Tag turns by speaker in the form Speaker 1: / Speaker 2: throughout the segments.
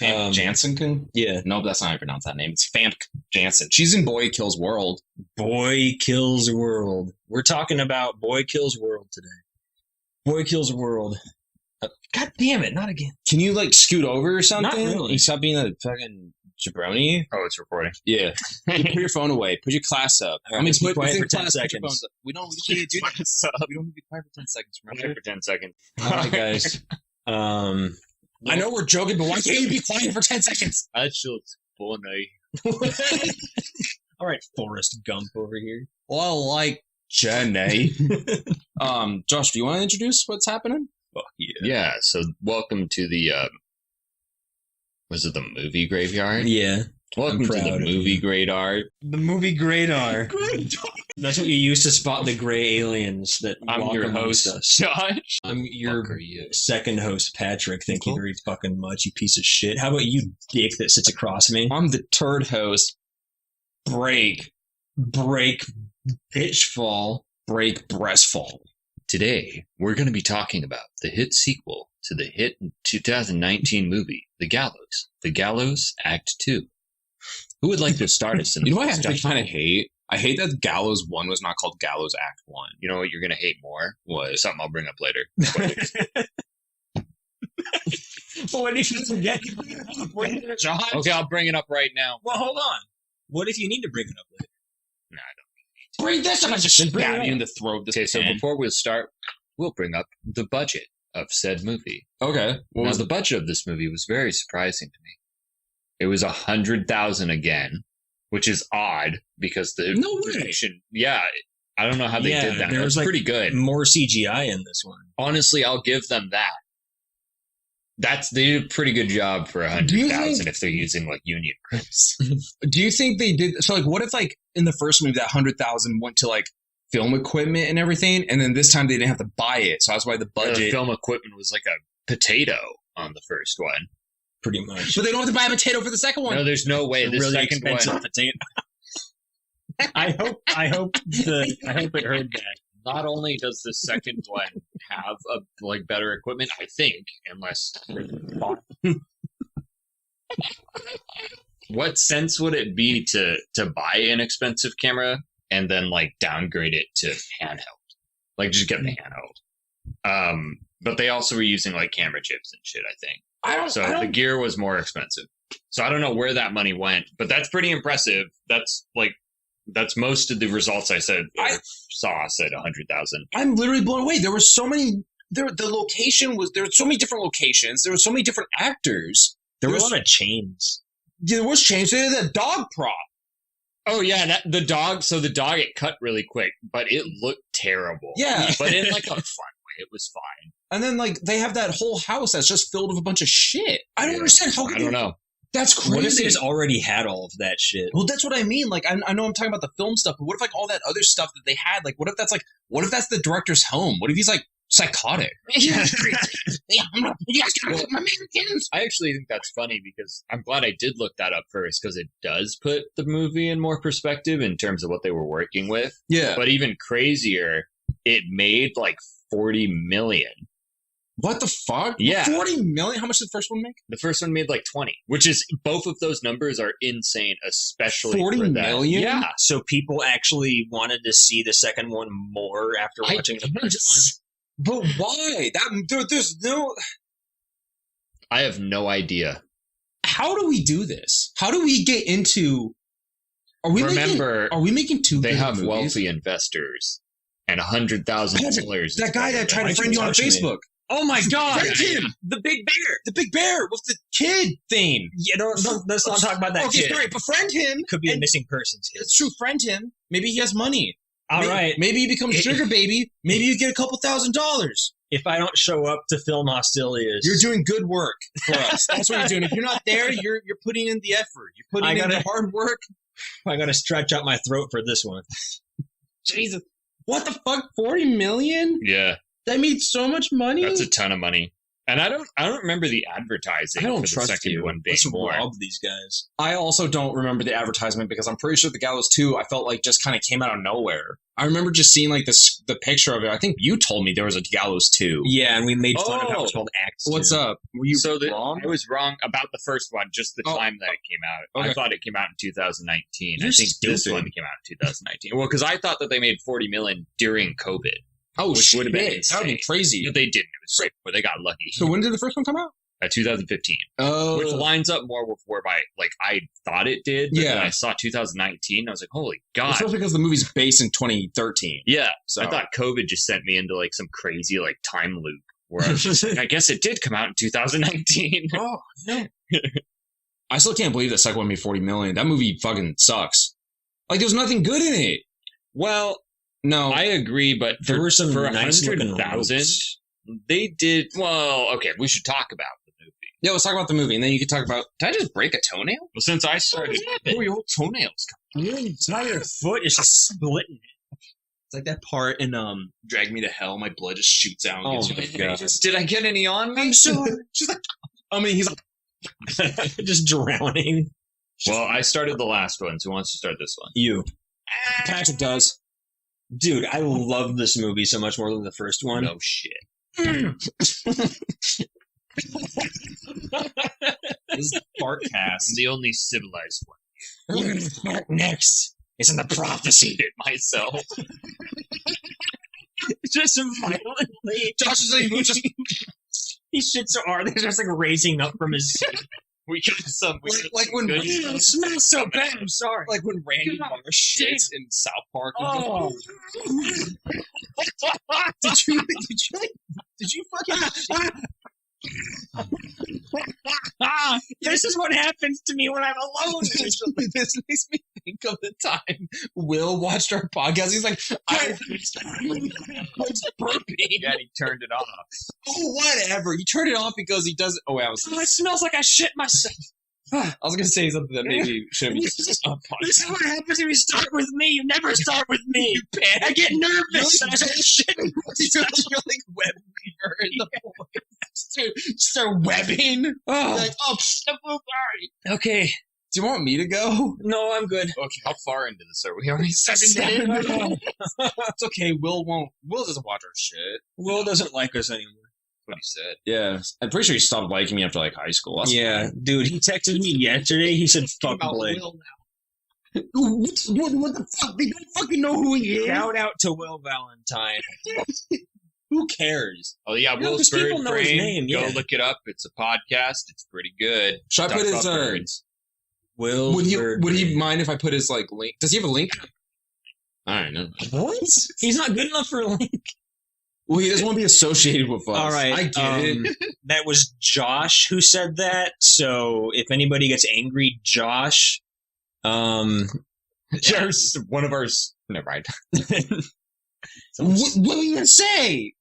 Speaker 1: Famke Janssen?
Speaker 2: Yeah.
Speaker 1: Nope, that's not how you pronounce that name. It's Famke Janssen. She's in Boy Kills World.
Speaker 2: Boy Kills World. We're talking about Boy Kills World today. Boy Kills World. God damn it, not again.
Speaker 1: Can you, like, scoot over or something?
Speaker 2: Not really.
Speaker 1: You stop being a fucking jabroni?
Speaker 3: Oh, it's recording.
Speaker 1: Yeah. You put your phone away. Put your class up.
Speaker 2: All right, be quiet for 10
Speaker 1: put your
Speaker 2: seconds.
Speaker 1: phones up. We don't need to do that. We don't need to be quiet for 10 seconds, remember?
Speaker 3: For 10 seconds.
Speaker 1: All right, guys. I know we're joking, but why can't you be quiet for 10 seconds?
Speaker 3: That's just funny.
Speaker 2: All right, Forrest Gump over here.
Speaker 1: Well, like Jenny. Josh, do you want to introduce what's happening?
Speaker 2: Fuck yeah.
Speaker 3: Yeah, so welcome to the, was it the movie graveyard?
Speaker 2: Yeah.
Speaker 3: Welcome to the movie graveyard.
Speaker 2: The movie Gradar. That's what you use to spot the gray aliens that
Speaker 3: I'm
Speaker 2: walk
Speaker 3: your
Speaker 2: amongst
Speaker 3: host,
Speaker 2: us.
Speaker 3: Josh.
Speaker 2: I'm your
Speaker 3: Fuck are you?
Speaker 2: second host, Patrick. Thank you very fucking much, you piece of shit. How about you, dick that sits across me?
Speaker 1: I'm the third host. Break, bitchfall, break, breastfall.
Speaker 3: Today, we're going to be talking about the hit sequel to the hit 2019 movie, The Gallows. The Gallows Act 2. Who would like to start us in
Speaker 1: You know
Speaker 3: the
Speaker 1: what I
Speaker 3: discussion?
Speaker 1: kind of hate? I hate that Gallows 1 was not called Gallows Act 1.
Speaker 3: You know what you're going to hate more?
Speaker 1: What?
Speaker 3: Something I'll bring up later.
Speaker 2: What if you forget?
Speaker 1: Josh?
Speaker 3: Okay, I'll bring it up right now.
Speaker 2: Well, hold on. What if you need to bring it up later?
Speaker 3: Nah, I don't.
Speaker 1: Bring this up. I just
Speaker 2: bring it
Speaker 1: stab
Speaker 2: up.
Speaker 1: you in the throat. This
Speaker 3: Okay, so
Speaker 1: pen.
Speaker 3: before we start, we'll bring up the budget of said movie.
Speaker 1: Okay. What
Speaker 3: Now,
Speaker 1: was
Speaker 3: the budget of this movie was very surprising to me. It was $100,000 again, which is odd because the
Speaker 1: No way.
Speaker 3: production. Yeah, I don't know how they
Speaker 2: Yeah,
Speaker 3: did that.
Speaker 2: there
Speaker 3: It
Speaker 2: was,
Speaker 3: was
Speaker 2: like,
Speaker 3: pretty good.
Speaker 2: More CGI in this one.
Speaker 3: Honestly, I'll give them that. They did a pretty good job for
Speaker 1: Do you
Speaker 3: 100,000
Speaker 1: think-
Speaker 3: if they're using like union crews.
Speaker 1: Do you think they did? So, like, what if, like, in the first movie, that 100,000 went to like film equipment and everything, and then this time they didn't have to buy it, so that's why the
Speaker 3: The
Speaker 1: budget.
Speaker 3: film equipment was like a potato on the first one.
Speaker 2: Pretty much.
Speaker 1: But they don't have to buy a potato for the second one.
Speaker 3: No, there's no way.
Speaker 2: A
Speaker 3: This
Speaker 2: really
Speaker 3: second
Speaker 2: expensive
Speaker 3: one.
Speaker 2: potato. I hope it heard that.
Speaker 3: Not only does the second one have a like better equipment, I think, unless what sense would it be to buy an expensive camera and then like downgrade it to handheld? Like just get the handheld. But they also were using like camera chips and shit, I think. So the gear was more expensive. So I don't know where that money went, but that's pretty impressive. That's most of the results I said saw said 100,000.
Speaker 1: I'm literally blown away. There were so many. There were so many different locations. There were so many different actors.
Speaker 2: There were a
Speaker 1: was
Speaker 2: lot of chains.
Speaker 1: There was change. They had a dog prop.
Speaker 3: Oh yeah, the dog. So the dog it cut really quick, but it looked terrible.
Speaker 1: Yeah.
Speaker 3: but in like a fun way, it was fine.
Speaker 1: And then, like, they have that whole house that's just filled with a bunch of shit. I don't
Speaker 3: Yeah.
Speaker 1: understand how.
Speaker 3: I don't know.
Speaker 1: That's crazy.
Speaker 2: What if they just already had all of that shit?
Speaker 1: Well, that's what I mean. Like, I know I'm talking about the film stuff, but what if, like, all that other stuff that they had, like, what if that's the director's home? What if he's, like, psychotic? Yeah, you guys gotta help my Americans.
Speaker 3: I actually think that's funny because I'm glad I did look that up first because it does put the movie in more perspective in terms of what they were working with.
Speaker 1: Yeah.
Speaker 3: But even crazier, it made like 40 million.
Speaker 1: What the fuck?
Speaker 3: Yeah.
Speaker 1: 40 million? How much did the first one make?
Speaker 3: The first one made like 20, which is both of those numbers are insane, especially
Speaker 1: 40
Speaker 3: for that.
Speaker 1: million?
Speaker 3: Yeah.
Speaker 2: So people actually wanted to see the second one more after watching the first
Speaker 1: But why? There's no.
Speaker 3: I have no idea.
Speaker 1: How do we do this? How do we get into? Are we making two?
Speaker 3: They
Speaker 1: good
Speaker 3: have
Speaker 1: movies?
Speaker 3: wealthy investors and $100,000.
Speaker 1: That guy that tried to friend you on
Speaker 2: touch me?
Speaker 1: Facebook.
Speaker 2: Oh my god!
Speaker 1: Friend him!
Speaker 2: The big bear!
Speaker 1: The big bear with the kid thing.
Speaker 2: Yeah, let's not talk about that
Speaker 1: Okay,
Speaker 2: kid.
Speaker 1: sorry, befriend him.
Speaker 2: Could be a
Speaker 1: and-
Speaker 2: missing persons kid.
Speaker 1: It's true. Friend him. Maybe he has money.
Speaker 2: All right.
Speaker 1: Maybe he becomes sugar baby. Maybe you get a couple $1,000s.
Speaker 2: If I don't show up to film Hostilius,
Speaker 1: You're doing good work for us. That's what you're doing. If you're not there, you're putting in the effort. You're putting in the hard work.
Speaker 2: I gotta stretch out my throat for this one.
Speaker 1: Jesus. What the fuck? 40 million?
Speaker 3: Yeah,
Speaker 1: That made so much money?
Speaker 3: that's a ton of money. And I don't remember the advertising
Speaker 1: I don't
Speaker 3: for the
Speaker 1: trust
Speaker 3: second
Speaker 1: you.
Speaker 3: one being
Speaker 2: Let's
Speaker 3: more.
Speaker 2: rob these guys.
Speaker 1: I also don't remember the advertisement because I'm pretty sure the Gallows 2, I felt like just kind of came out of nowhere. I remember just seeing like the picture of it. I think you told me there was a Gallows 2.
Speaker 2: Yeah, and we made fun of how
Speaker 3: Oh.
Speaker 2: it's called Act
Speaker 1: What's
Speaker 2: 2.
Speaker 1: up? Were you wrong?
Speaker 3: I was wrong about the first one, just the
Speaker 1: Oh.
Speaker 3: time that it came out.
Speaker 1: Okay.
Speaker 3: I thought it came out in 2019.
Speaker 1: You're
Speaker 3: I think this
Speaker 1: stupid.
Speaker 3: one came out in 2019. Well, because I thought that they made 40 million during COVID.
Speaker 1: Oh,
Speaker 3: which
Speaker 1: shit.
Speaker 3: would have been
Speaker 1: That would be
Speaker 3: insane.
Speaker 1: crazy.
Speaker 3: But they didn't. It was right before they got lucky.
Speaker 1: So when did the first one come out?
Speaker 3: 2015,
Speaker 1: Oh.
Speaker 3: which lines up more with where I thought it did. But
Speaker 1: Yeah.
Speaker 3: then I saw 2019. I was like, holy god.
Speaker 1: Especially because the movie's based in 2013.
Speaker 3: Yeah.
Speaker 1: So
Speaker 3: I thought COVID just sent me into like some crazy like time loop where I was just like, I guess it did come out in 2019.
Speaker 1: Oh, no. I still can't believe that second one made 40 million. That movie fucking sucks. Like, there's nothing good in it.
Speaker 3: Well,
Speaker 1: No.
Speaker 3: I agree, but
Speaker 2: There were some
Speaker 3: for
Speaker 2: nice looking
Speaker 3: 100,000,
Speaker 2: ropes.
Speaker 3: they did well. Okay, we should talk about the movie.
Speaker 1: Yeah, let's talk about the movie, and then you can talk about. Did I just break a toenail?
Speaker 3: Well, since I started,
Speaker 1: Where are your whole toenails coming?
Speaker 2: Your entire foot is just splitting.
Speaker 1: It's like that part in Drag Me to Hell. My blood just shoots out.
Speaker 2: Oh
Speaker 1: And
Speaker 2: my
Speaker 1: gets
Speaker 2: God.
Speaker 3: did I get any on me?
Speaker 1: I'm sorry. She's like, I mean, he's like,
Speaker 2: Just drowning.
Speaker 3: Well, I started the last one. So who wants to start this one?
Speaker 2: You.
Speaker 1: Patrick does.
Speaker 2: Dude, I love this movie so much more than the first one.
Speaker 3: No shit.
Speaker 1: This is Fart
Speaker 3: I'm
Speaker 1: cast.
Speaker 3: the only civilized one.
Speaker 2: You're gonna fart next. It's in the prophecy.
Speaker 3: Did myself.
Speaker 2: Just violently.
Speaker 1: Josh is like, just
Speaker 2: He shits so hard, they're just like raising up from his seat.
Speaker 3: We got some. We got
Speaker 1: like
Speaker 3: some
Speaker 1: when
Speaker 3: good
Speaker 2: It smells so bad, I'm sorry.
Speaker 1: like when Randy
Speaker 2: God
Speaker 1: Marsh shits in South Park.
Speaker 2: Oh.
Speaker 1: Did you fucking?
Speaker 2: This is what happens to me when I'm alone.
Speaker 1: This makes me think of the time Will watched our podcast. He's like, I was burping.
Speaker 3: Yeah, and he turned it off.
Speaker 1: Oh, whatever. He turned it off because he doesn't. Oh, wait,
Speaker 2: It smells like I shit myself.
Speaker 1: I was gonna say something that maybe shouldn't be.
Speaker 2: This is what happens when you start with me. You never start with me. I get nervous. And I start shitting.
Speaker 1: You're like web weaver in the start webbing.
Speaker 2: Oh,
Speaker 1: Like, oh, sorry.
Speaker 2: okay.
Speaker 1: Do you want me to go?
Speaker 2: No, I'm good.
Speaker 3: Okay, how far into this are we? Already 7
Speaker 1: 7
Speaker 3: minutes.
Speaker 1: minutes. It's okay. Will doesn't watch our shit.
Speaker 2: Will doesn't like us anymore.
Speaker 3: What he said.
Speaker 1: Yeah, I'm pretty sure he stopped liking me after like high school. That's
Speaker 2: Yeah, dude, he texted me yesterday. He said, fuck Blake.
Speaker 1: What the fuck? They don't fucking know who he is.
Speaker 2: Shout out to Will Valentine.
Speaker 1: Who cares?
Speaker 3: Oh yeah,
Speaker 2: No,
Speaker 3: Will's
Speaker 2: 'cause people
Speaker 3: Bird
Speaker 2: know his
Speaker 3: Brain.
Speaker 2: name,
Speaker 3: Go
Speaker 2: yeah.
Speaker 3: look it up. It's a podcast. It's pretty good.
Speaker 1: Should I
Speaker 3: Talk
Speaker 1: put his?
Speaker 3: about birds.
Speaker 2: Will
Speaker 1: Would he?
Speaker 2: Bird
Speaker 1: Would he
Speaker 2: Brain.
Speaker 1: mind if I put his like link? Does he have a link? I don't know.
Speaker 2: What? He's not good enough for a link.
Speaker 1: Well, he doesn't want to be associated with us.
Speaker 2: All right.
Speaker 1: I get it.
Speaker 2: That was Josh who said that. So if anybody gets angry, Josh.
Speaker 1: Just one of our. Never mind. What are you gonna say?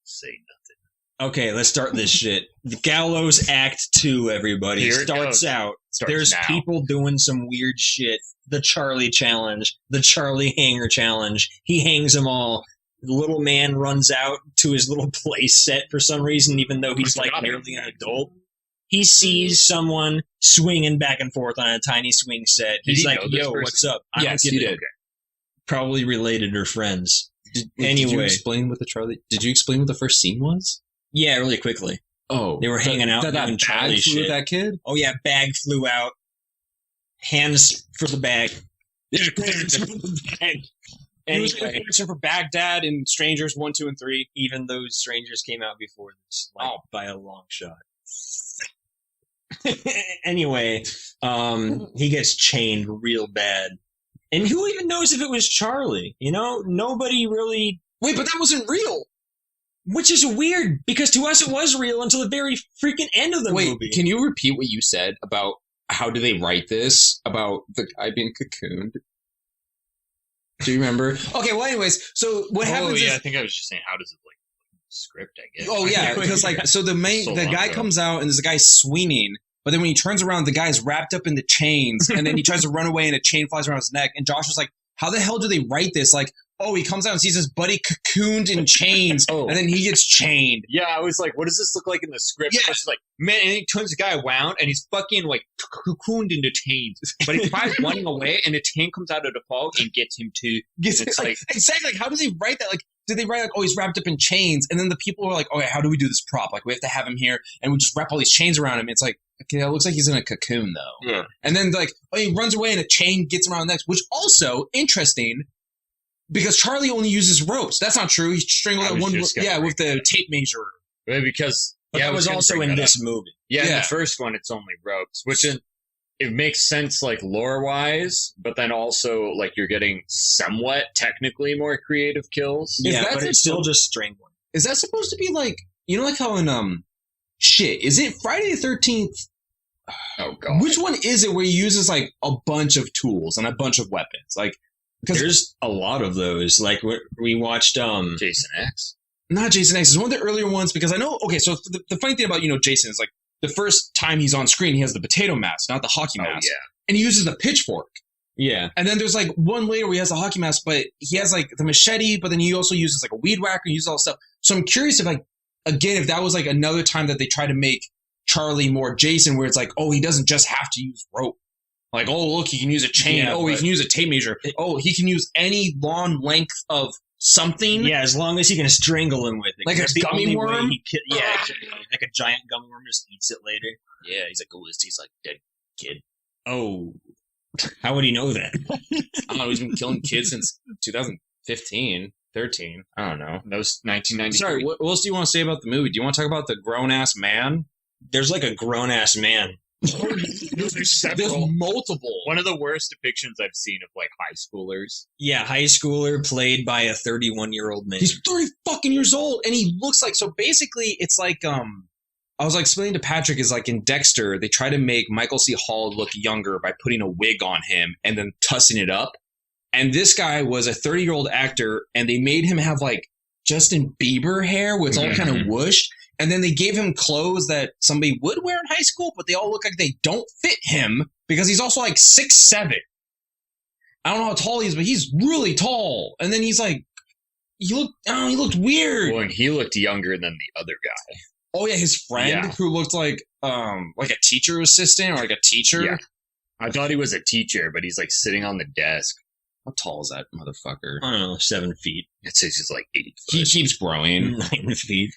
Speaker 3: Say nothing.
Speaker 2: Okay, let's start this shit. The Gallows Act 2, everybody.
Speaker 3: Here it
Speaker 2: Starts
Speaker 3: goes.
Speaker 2: out.
Speaker 3: Starts
Speaker 2: There's
Speaker 3: now.
Speaker 2: people doing some weird shit. The Charlie challenge, the Charlie hanger challenge. He hangs them all. The little man runs out to his little play set for some reason, even though he's like
Speaker 3: forgot
Speaker 2: nearly
Speaker 3: about
Speaker 2: an adult. He sees someone swinging back and forth on a tiny swing set.
Speaker 3: Did
Speaker 2: He's
Speaker 3: he
Speaker 2: like,
Speaker 3: know this
Speaker 2: yo,
Speaker 3: person?
Speaker 2: what's up? I
Speaker 1: Yes,
Speaker 2: don't
Speaker 1: he
Speaker 2: get it.
Speaker 1: did.
Speaker 2: Probably related or friends.
Speaker 1: Did you
Speaker 2: Anyway.
Speaker 1: explain what the Charlie? Did you explain what the first scene was?
Speaker 2: Yeah, really quickly.
Speaker 1: Oh,
Speaker 2: They were hanging out
Speaker 1: That
Speaker 2: doing Charlie
Speaker 1: bag flew
Speaker 2: shit.
Speaker 1: with that kid.
Speaker 2: Oh yeah, bag flew out. Hands for the bag.
Speaker 1: Yeah,
Speaker 2: Bag.
Speaker 1: He was
Speaker 2: Anyway,
Speaker 1: searching for Baghdad and Strangers 1, 2, and 3.
Speaker 2: even those strangers came out before this, like, by a long shot. Anyway, he gets chained real bad. And who even knows if it was Charlie? You know, nobody really.
Speaker 1: Wait, but that wasn't real.
Speaker 2: Which is weird, because to us it was real until the very freaking end of the
Speaker 1: Wait,
Speaker 2: movie.
Speaker 1: can you repeat what you said about how do they write this about the guy being cocooned? Do you remember? Okay, well, anyways, so what happens
Speaker 3: I
Speaker 1: is,
Speaker 3: think I was just saying, how does it like script? I guess.
Speaker 1: oh yeah, because like, so the
Speaker 3: So
Speaker 1: the
Speaker 3: long
Speaker 1: guy
Speaker 3: ago.
Speaker 1: comes out and there's a guy swinging, but then when he turns around, the guy's wrapped up in the chains, and then he tries to run away and a chain flies around his neck, and Josh was like, how the hell do they write this? Like, oh, he comes out and sees his buddy cocooned in chains,
Speaker 3: Oh.
Speaker 1: and then he gets chained.
Speaker 3: Yeah, I was like, what does this look like in the script?
Speaker 1: Yeah.
Speaker 3: It's like, man, and he turns the guy around and he's fucking like cocooned into chains. But he tries running away and a chain comes out of the fog and gets him too. It's like,
Speaker 1: Exactly. Like, how does he write that? Like, did they write like, oh, he's wrapped up in chains, and then the people were like, okay, how do we do this prop? Like, we have to have him here, and we just wrap all these chains around him. It's like, okay, it looks like he's in a cocoon though.
Speaker 3: Yeah.
Speaker 1: And then like, oh, he runs away and a chain gets around the neck, which also interesting because Charlie only uses ropes. That's not true. He strangled
Speaker 3: I
Speaker 1: that
Speaker 3: was
Speaker 1: one,
Speaker 3: just gonna
Speaker 1: with the tape measure.
Speaker 3: because
Speaker 2: But
Speaker 3: yeah,
Speaker 2: that
Speaker 3: I
Speaker 2: was
Speaker 3: gonna
Speaker 2: also
Speaker 3: bring
Speaker 2: in
Speaker 3: that
Speaker 2: this
Speaker 3: up.
Speaker 2: movie.
Speaker 3: Yeah, in
Speaker 1: Yeah.
Speaker 3: the first one, it's only ropes, which it makes sense, like lore wise, but then also like you're getting somewhat technically more creative kills.
Speaker 1: Is
Speaker 2: Yeah,
Speaker 1: that
Speaker 2: but
Speaker 1: the-
Speaker 2: it's still just strangling.
Speaker 1: Is that supposed to be like, you know, like how in shit? Is it Friday the 13th?
Speaker 3: Oh god,
Speaker 1: Which one is it where he uses like a bunch of tools and a bunch of weapons? Like, because
Speaker 2: There's a lot of those. Like we watched.
Speaker 3: Jason X.
Speaker 1: not Jason X is one of the earlier ones because I know. Okay, so the funny thing about Jason is like the first time he's on screen, he has the potato mask, not the hockey
Speaker 3: Oh
Speaker 1: mask,
Speaker 3: yeah,
Speaker 1: and he uses the pitchfork.
Speaker 2: Yeah,
Speaker 1: And then there's like one later where he has a hockey mask, but he has like the machete, but then he also uses like a weed whacker, and uses all this stuff. So I'm curious if like again if that was like another time that they try to make Charlie more Jason, where it's like, oh, he doesn't just have to use rope. Like, oh, look, he can use a chain.
Speaker 2: Yeah,
Speaker 1: Oh, he
Speaker 2: but-
Speaker 1: can use a tape measure. Oh, he can use any long length of something.
Speaker 2: yeah. As long as he can strangle him with it,
Speaker 1: Like a
Speaker 2: That's the
Speaker 1: gummy
Speaker 2: only way
Speaker 1: worm?
Speaker 2: yeah, exactly. Like a giant gummy worm just eats it later.
Speaker 1: Yeah, he's like, oh, he's like dead kid.
Speaker 2: Oh, how would he know that?
Speaker 1: I don't know. He's been killing kids since 2015, 13. I don't know.
Speaker 3: that was 1993.
Speaker 1: Sorry, what else do you want to say about the movie? Do you want to talk about the grown ass man?
Speaker 2: There's like a grown ass man.
Speaker 3: There's
Speaker 1: There's multiple.
Speaker 3: One of the worst depictions I've seen of like high schoolers.
Speaker 2: Yeah, high schooler played by a 31-year-old man.
Speaker 1: He's 30 fucking years old, and he looks like so. Basically, it's like I was like explaining to Patrick is like in Dexter, they try to make Michael C. Hall look younger by putting a wig on him and then tussing it up. And this guy was a 30-year-old actor, and they made him have like Justin Bieber hair, where it's all kind of
Speaker 3: Mhm.
Speaker 1: whooshed. And then they gave him clothes that somebody would wear in high school, but they all look like they don't fit him because he's also like 6'7". I don't know how tall he is, but he's really tall. And then he's like, he looked weird.
Speaker 3: Well, and he looked younger than the other guy.
Speaker 1: Oh yeah, his friend
Speaker 3: Yeah.
Speaker 1: who looked like a teacher assistant or like a teacher.
Speaker 3: Yeah. I thought he was a teacher, but he's like sitting on the desk.
Speaker 1: How tall is that motherfucker?
Speaker 2: I don't know, 7 feet,
Speaker 3: It says he's like 80 foot.
Speaker 1: He keeps growing.
Speaker 2: 9 feet.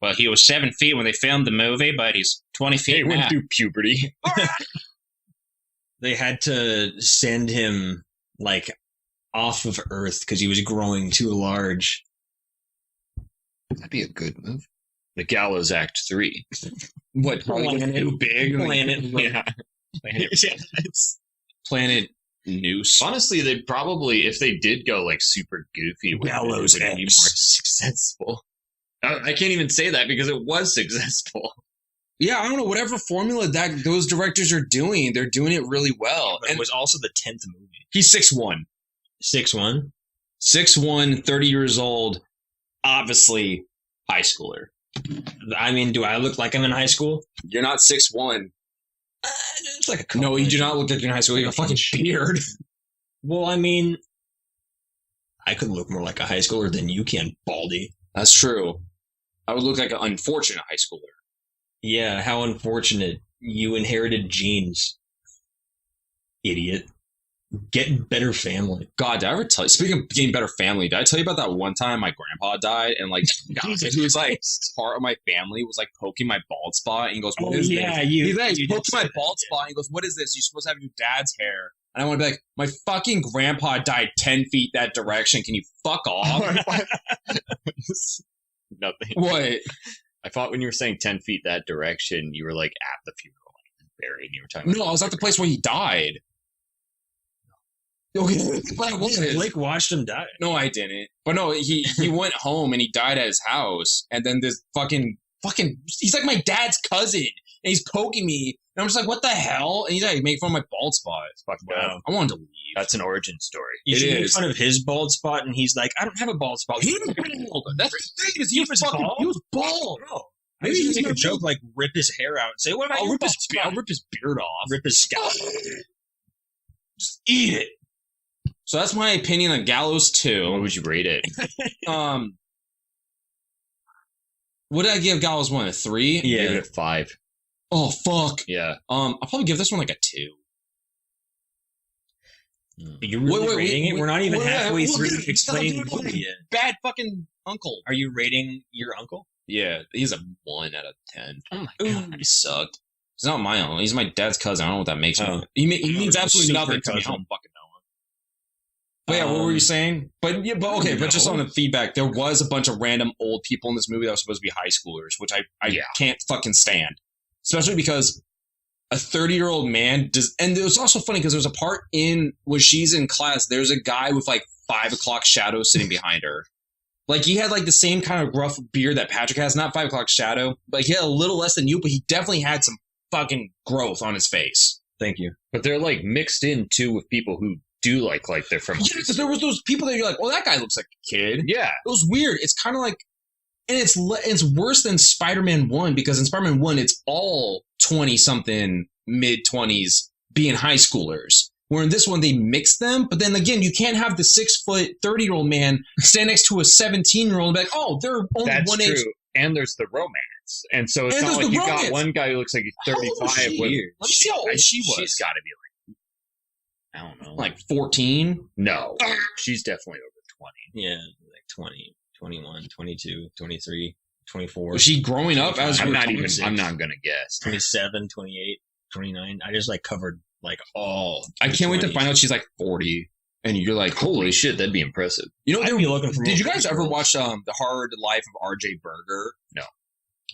Speaker 1: Well, he was 7 feet when they filmed the movie, but he's 20
Speaker 3: He
Speaker 1: feet
Speaker 3: went
Speaker 1: now.
Speaker 3: through puberty.
Speaker 2: They had to send him like off of Earth because he was growing too large.
Speaker 3: That'd be a good move. The Gallows Act 3.
Speaker 1: What? Probably
Speaker 2: Planet-
Speaker 1: too big.
Speaker 2: Planet-
Speaker 3: Yeah.
Speaker 1: Planet Noose.
Speaker 3: Honestly, they'd probably, if they did go like super goofy with
Speaker 2: Gallows
Speaker 3: it, would be more
Speaker 2: X.
Speaker 3: successful. I can't even say that because it was successful.
Speaker 1: Yeah, I don't know. Whatever formula that those directors are doing, they're doing it really well.
Speaker 2: But it
Speaker 1: And
Speaker 2: was also the 10th movie.
Speaker 1: he's 6'1".
Speaker 2: 6'1".
Speaker 1: 6'1", 30 years old, obviously high schooler.
Speaker 2: I mean, do I look like I'm in high school?
Speaker 1: You're not 6'1".
Speaker 2: It's like a couple.
Speaker 1: No, you do not look like you're in high school. You have a fucking beard.
Speaker 2: Well, I mean, I could look more like a high schooler than you can, Baldy.
Speaker 1: That's true. I would look like an unfortunate high schooler.
Speaker 2: Yeah, how unfortunate. You inherited genes. Idiot. Get better family.
Speaker 1: God, did I ever tell you? Speaking of getting better family, did I tell you about that one time my grandpa died and like he was like part of my family was like poking my bald spot and he goes, "What is this?" He's like,
Speaker 2: you
Speaker 1: poked
Speaker 2: did
Speaker 1: my
Speaker 2: say
Speaker 1: bald
Speaker 2: that,
Speaker 1: spot and he goes, "What is this? You're supposed to have your dad's hair." And I want to be like, "My fucking grandpa died 10 feet that direction. Can you fuck off?"
Speaker 3: Nothing.
Speaker 1: What?
Speaker 3: I thought when you were saying 10 feet that direction, you were like at the funeral, like buried, and you were talking
Speaker 1: No, I was at the place where he died. Okay, but I was.
Speaker 2: Blake watched him die.
Speaker 1: No, I didn't. But no, he went home and he died at his house. And then this fucking, he's like my dad's cousin. And he's poking me. And I'm just like, what the hell? And he's like, making fun of my bald spot. It's fucking bad.
Speaker 3: Wow.
Speaker 1: I wanted to leave.
Speaker 3: That's an origin story.
Speaker 2: You
Speaker 1: It
Speaker 2: should make
Speaker 1: is.
Speaker 2: fun of his bald spot, and he's like, I don't have a bald spot.
Speaker 1: He was bald. That's the thing is he was fucking,
Speaker 2: bald?
Speaker 1: he was bald.
Speaker 2: Maybe
Speaker 1: Maybe
Speaker 2: you
Speaker 1: he's
Speaker 2: make a
Speaker 1: not
Speaker 2: joke like rip his hair out and say, what about
Speaker 1: I'll
Speaker 2: your
Speaker 1: rip
Speaker 2: bald
Speaker 1: I'll
Speaker 2: spot?
Speaker 1: rip his beard off.
Speaker 2: Rip his scalp.
Speaker 1: Just eat it. So that's my opinion on Gallows
Speaker 3: What
Speaker 1: 2.
Speaker 3: would you rate it?
Speaker 1: What did I give Gallows 1? A 3?
Speaker 3: I give
Speaker 2: Yeah.
Speaker 3: it a 5.
Speaker 1: Oh fuck.
Speaker 3: Yeah.
Speaker 1: I'll probably give this one like a 2.
Speaker 2: You're really
Speaker 1: Wait,
Speaker 2: rating it? We're not even halfway through
Speaker 1: dude,
Speaker 2: explaining the
Speaker 1: dude,
Speaker 2: movie yet.
Speaker 1: Bad fucking uncle.
Speaker 2: Are you rating your uncle?
Speaker 1: Yeah, he's a 1 out of 10.
Speaker 2: Oh my
Speaker 1: Ooh, he sucked. He's not my uncle. He's my dad's cousin. I don't know what that makes
Speaker 2: Oh.
Speaker 1: me. He means
Speaker 2: Oh,
Speaker 1: absolutely
Speaker 2: super
Speaker 1: nothing to me. I
Speaker 2: cousin.
Speaker 1: don't fucking know him. But yeah, what were you saying? But yeah, but okay, but just on the feedback, there was a bunch of random old people in this movie that were supposed to be high schoolers, which I can't fucking stand. Especially because a 30-year-old man does, and it was also funny because there's a part in when she's in class, there's a guy with like 5 o'clock shadow sitting behind her. Like he had like the same kind of gruff beard that Patrick has, not 5 o'clock shadow. Like he had a little less than you, but he definitely had some fucking growth on his face.
Speaker 2: Thank you.
Speaker 3: But they're like mixed in too with people who do like they're from.
Speaker 1: Yeah, because there was those people that you're like, well, that guy looks like a kid.
Speaker 3: Yeah.
Speaker 1: It was weird. It's kind of like, and it's worse than Spider-Man 1 because in Spider-Man 1, it's all 20-something, mid-20s being high schoolers. Where in this one, they mix them. But then again, you can't have the 6-foot, 30-year-old man stand next to a 17-year-old and be like, oh, they're only
Speaker 3: That's
Speaker 1: one
Speaker 3: true.
Speaker 1: age.
Speaker 3: And there's the romance. And so it's
Speaker 1: And
Speaker 3: not
Speaker 1: there's
Speaker 3: like
Speaker 1: the
Speaker 3: you
Speaker 1: romance.
Speaker 3: got one guy who looks like he's
Speaker 1: How old was
Speaker 3: 35.
Speaker 1: she?
Speaker 3: With,
Speaker 1: Let me see how old she was.
Speaker 3: She's got to be like, I don't know.
Speaker 1: Like 14.
Speaker 3: No. She's definitely over 20.
Speaker 2: Yeah, like 20, 21, 22, 23, 24.
Speaker 1: Was she growing up as
Speaker 3: I'm
Speaker 1: we were
Speaker 3: not even,
Speaker 2: 26.
Speaker 3: I'm not going to guess.
Speaker 2: 27, 28, 29. I just like covered like all.
Speaker 1: I
Speaker 2: the
Speaker 1: can't wait to
Speaker 2: 20s.
Speaker 1: find out she's like 40. And you're like,
Speaker 3: Holy shit, that'd be impressive.
Speaker 1: You know,
Speaker 2: I'd be looking for
Speaker 1: did
Speaker 2: more
Speaker 1: you guys
Speaker 2: pretty
Speaker 1: ever
Speaker 2: girls.
Speaker 1: watch The Hard Life of R.J. Berger?
Speaker 3: No.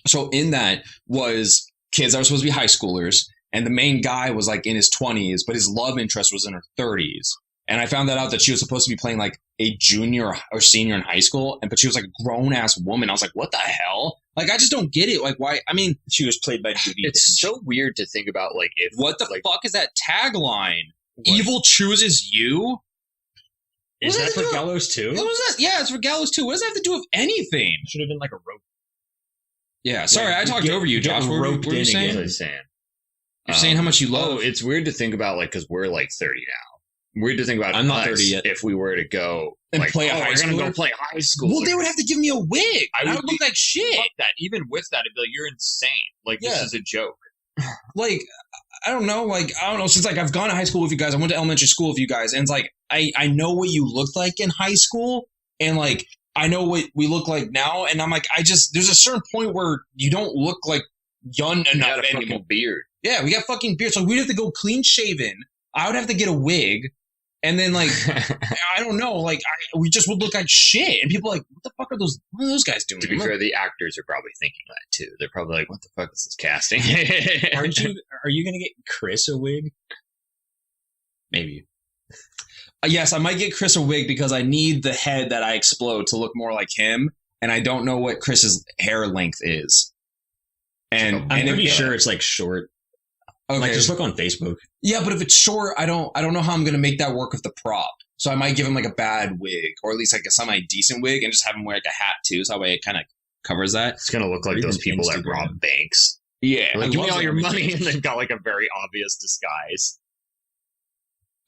Speaker 1: So in that was kids that were supposed to be high schoolers, and the main guy was like in his 20s, but his love interest was in her 30s. And I found that out that she was supposed to be playing like a junior or senior in high school, but she was like a grown ass woman. I was like, what the hell? Like, I just don't get it. Like, why? I mean,
Speaker 2: She was played by Judy.
Speaker 3: It's
Speaker 2: Dench.
Speaker 3: so weird to think about, like, if.
Speaker 1: what the
Speaker 3: like,
Speaker 1: fuck is that tagline?
Speaker 2: What?
Speaker 1: Evil chooses you?
Speaker 2: Is
Speaker 1: What
Speaker 2: that
Speaker 1: does
Speaker 2: for
Speaker 1: it do?
Speaker 2: Gallows too?
Speaker 1: What was that? Yeah, it's for Gallows too. What does that have to do with anything?
Speaker 2: Should have been like a rope.
Speaker 1: Yeah, sorry,
Speaker 2: Like,
Speaker 1: I talked
Speaker 2: get-
Speaker 1: over you,
Speaker 2: get
Speaker 1: Josh. What were
Speaker 2: roped
Speaker 1: you
Speaker 2: in
Speaker 3: What
Speaker 1: saying?
Speaker 3: was I saying?
Speaker 1: You're saying how much you love.
Speaker 3: Oh, it's weird to think about, like, because we're like 30 now. Weird to think about.
Speaker 2: I'm not
Speaker 3: us
Speaker 2: 30 yet.
Speaker 3: If we were to go
Speaker 1: And
Speaker 3: like,
Speaker 1: play a
Speaker 3: oh,
Speaker 1: high
Speaker 3: we're gonna go
Speaker 1: schooler?
Speaker 3: play high school.
Speaker 1: Well, they would have to give me a wig. I would look like shit.
Speaker 3: Fuck that. Even with that, I'd be like, you're insane. Like, this
Speaker 1: Yeah.
Speaker 3: is a joke.
Speaker 1: Like, I don't know. Like, I don't know. Since like I've gone to high school with you guys, I went to elementary school with you guys, and it's like I know what you looked like in high school, and like I know what we look like now, and I'm like, there's a certain point where you don't look like young
Speaker 3: You
Speaker 1: enough
Speaker 3: got a
Speaker 1: anymore.
Speaker 3: fucking beard.
Speaker 1: Yeah, we got fucking beards, so we'd have to go clean shaven. I would have to get a wig, and then like I don't know, like we just would look like shit, and people are like, what the fuck are those guys doing?
Speaker 3: To be
Speaker 1: I'm like,
Speaker 3: fair, the actors are probably thinking that too. They're probably like, "What the fuck is this casting?"
Speaker 2: Are you gonna get Chris a wig? Maybe.
Speaker 1: Yes, I might get Chris a wig because I need the head that I explode to look more like him, and I don't know what Chris's hair length is. And
Speaker 2: I'm
Speaker 1: and
Speaker 2: pretty
Speaker 1: if,
Speaker 2: sure it's like short.
Speaker 1: Okay.
Speaker 2: Like just look on Facebook.
Speaker 1: Yeah, but if it's short, I don't know how I'm gonna make that work with the prop. So I might give him like a bad wig, or at least like a semi-decent wig, and just have him wear like a hat too, so that way it kind of covers that.
Speaker 3: It's gonna look like
Speaker 2: Or
Speaker 3: those
Speaker 2: even
Speaker 3: people that
Speaker 2: Instagram.
Speaker 3: rob banks.
Speaker 1: Yeah,
Speaker 3: Like,
Speaker 1: I
Speaker 3: give
Speaker 1: love
Speaker 3: me all
Speaker 1: that
Speaker 3: your
Speaker 1: image.
Speaker 3: money, and then got like a very obvious disguise.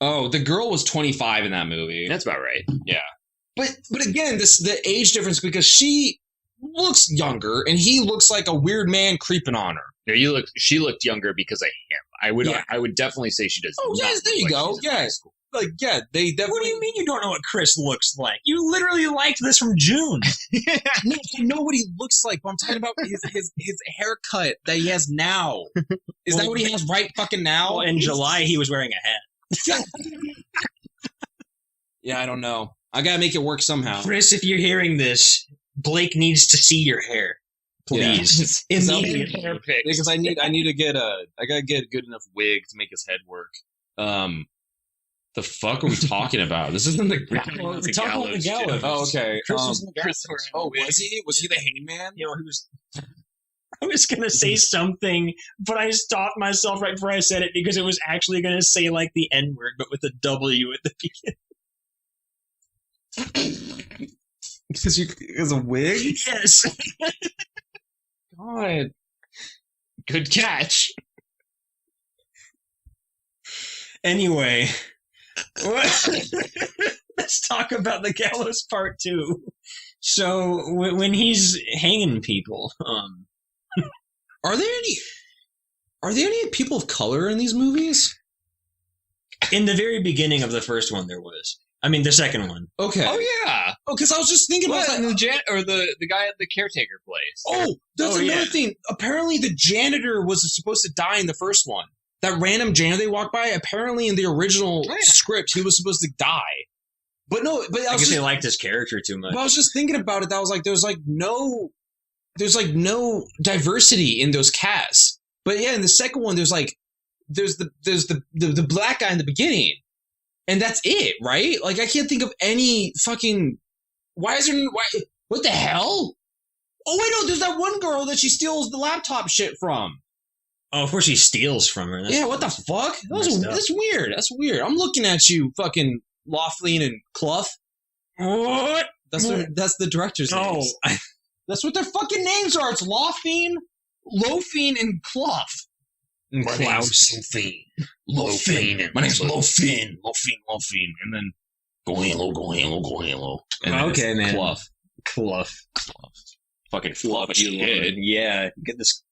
Speaker 1: Oh, the girl was 25 in that movie.
Speaker 3: That's about right.
Speaker 1: But again, the age difference because she looks younger and he looks like a weird man creeping on her.
Speaker 3: No, she looked younger because of him.
Speaker 1: Yeah.
Speaker 3: I would definitely say she does.
Speaker 1: Oh,
Speaker 3: not
Speaker 1: yes, there
Speaker 3: look
Speaker 1: you
Speaker 3: like
Speaker 1: go.
Speaker 3: she's in high
Speaker 1: Yes.
Speaker 3: school.
Speaker 1: Like, yeah, they definitely.
Speaker 2: What do you mean you don't know what Chris looks like? You literally liked this from June.
Speaker 1: No, I know what he looks like, but I'm talking about his haircut that he has now. Is that what he has right fucking now?
Speaker 2: Well, in July, he was wearing a hat.
Speaker 1: Yeah, I don't know. I gotta make it work somehow.
Speaker 2: Chris, if you're hearing this, Blake needs to see your hair. Please.
Speaker 1: Yeah.
Speaker 2: Immediately.
Speaker 3: Hair pics.
Speaker 1: Because I need to get I gotta get a good enough wig to make his head work. The fuck are we talking about? This isn't the.
Speaker 3: We're talking about the
Speaker 2: talking about the
Speaker 3: Gallows,
Speaker 2: Gallows.
Speaker 1: Oh, okay.
Speaker 2: Chris was in the
Speaker 3: Chris
Speaker 2: Gallows.
Speaker 3: wearing a
Speaker 1: Oh,
Speaker 3: wig.
Speaker 1: was he? Was he the hangman?
Speaker 2: You know, he was. I was gonna say something, but I stopped myself right before I said it because it was actually gonna say like the N word, but with a W at the beginning.
Speaker 1: Because a wig?
Speaker 2: Yes.
Speaker 1: God.
Speaker 3: Good catch.
Speaker 2: Anyway, Let's talk about the Gallows part 2. So when he's hanging people,
Speaker 1: Are there any people of color in these movies?
Speaker 2: in the very beginning of the first one, there was. I mean, the second one.
Speaker 1: Okay.
Speaker 3: Oh yeah.
Speaker 1: Oh, because I was just thinking about
Speaker 3: What?
Speaker 1: that.
Speaker 3: The guy at the caretaker place.
Speaker 1: Oh, that's
Speaker 3: Oh,
Speaker 1: another
Speaker 3: yeah.
Speaker 1: thing. Apparently, the janitor was supposed to die in the first one. That random janitor they walked by. Apparently, in the original
Speaker 3: Oh, yeah.
Speaker 1: script, he was supposed to die. But no, but
Speaker 2: I
Speaker 1: I was
Speaker 2: guess
Speaker 1: just,
Speaker 2: they liked his character too much.
Speaker 1: but I was just thinking about it. That was like there's no diversity in those casts. But yeah, in the second one, there's the black guy in the beginning, and that's it, right? Like I can't think of any fucking. Why is there? Why? What the hell? Oh wait, no. There's that one girl that she steals the laptop shit from.
Speaker 2: Oh, of course he steals from her.
Speaker 1: Yeah, what the fuck?
Speaker 2: messed up.
Speaker 1: That's weird. That's weird. I'm looking at you, fucking Laughlin and Clough.
Speaker 2: What?
Speaker 1: That's the director's
Speaker 2: No.
Speaker 1: names. That's what their fucking names are. It's Laughlin, Loafin, and Clough. And Klaus.
Speaker 3: Loafin.
Speaker 1: My name's Loafin. Loafin. And then go Halo. And then
Speaker 2: Okay,
Speaker 1: it's
Speaker 2: man.
Speaker 1: Clough. Fucking Clough.
Speaker 2: Yeah, get this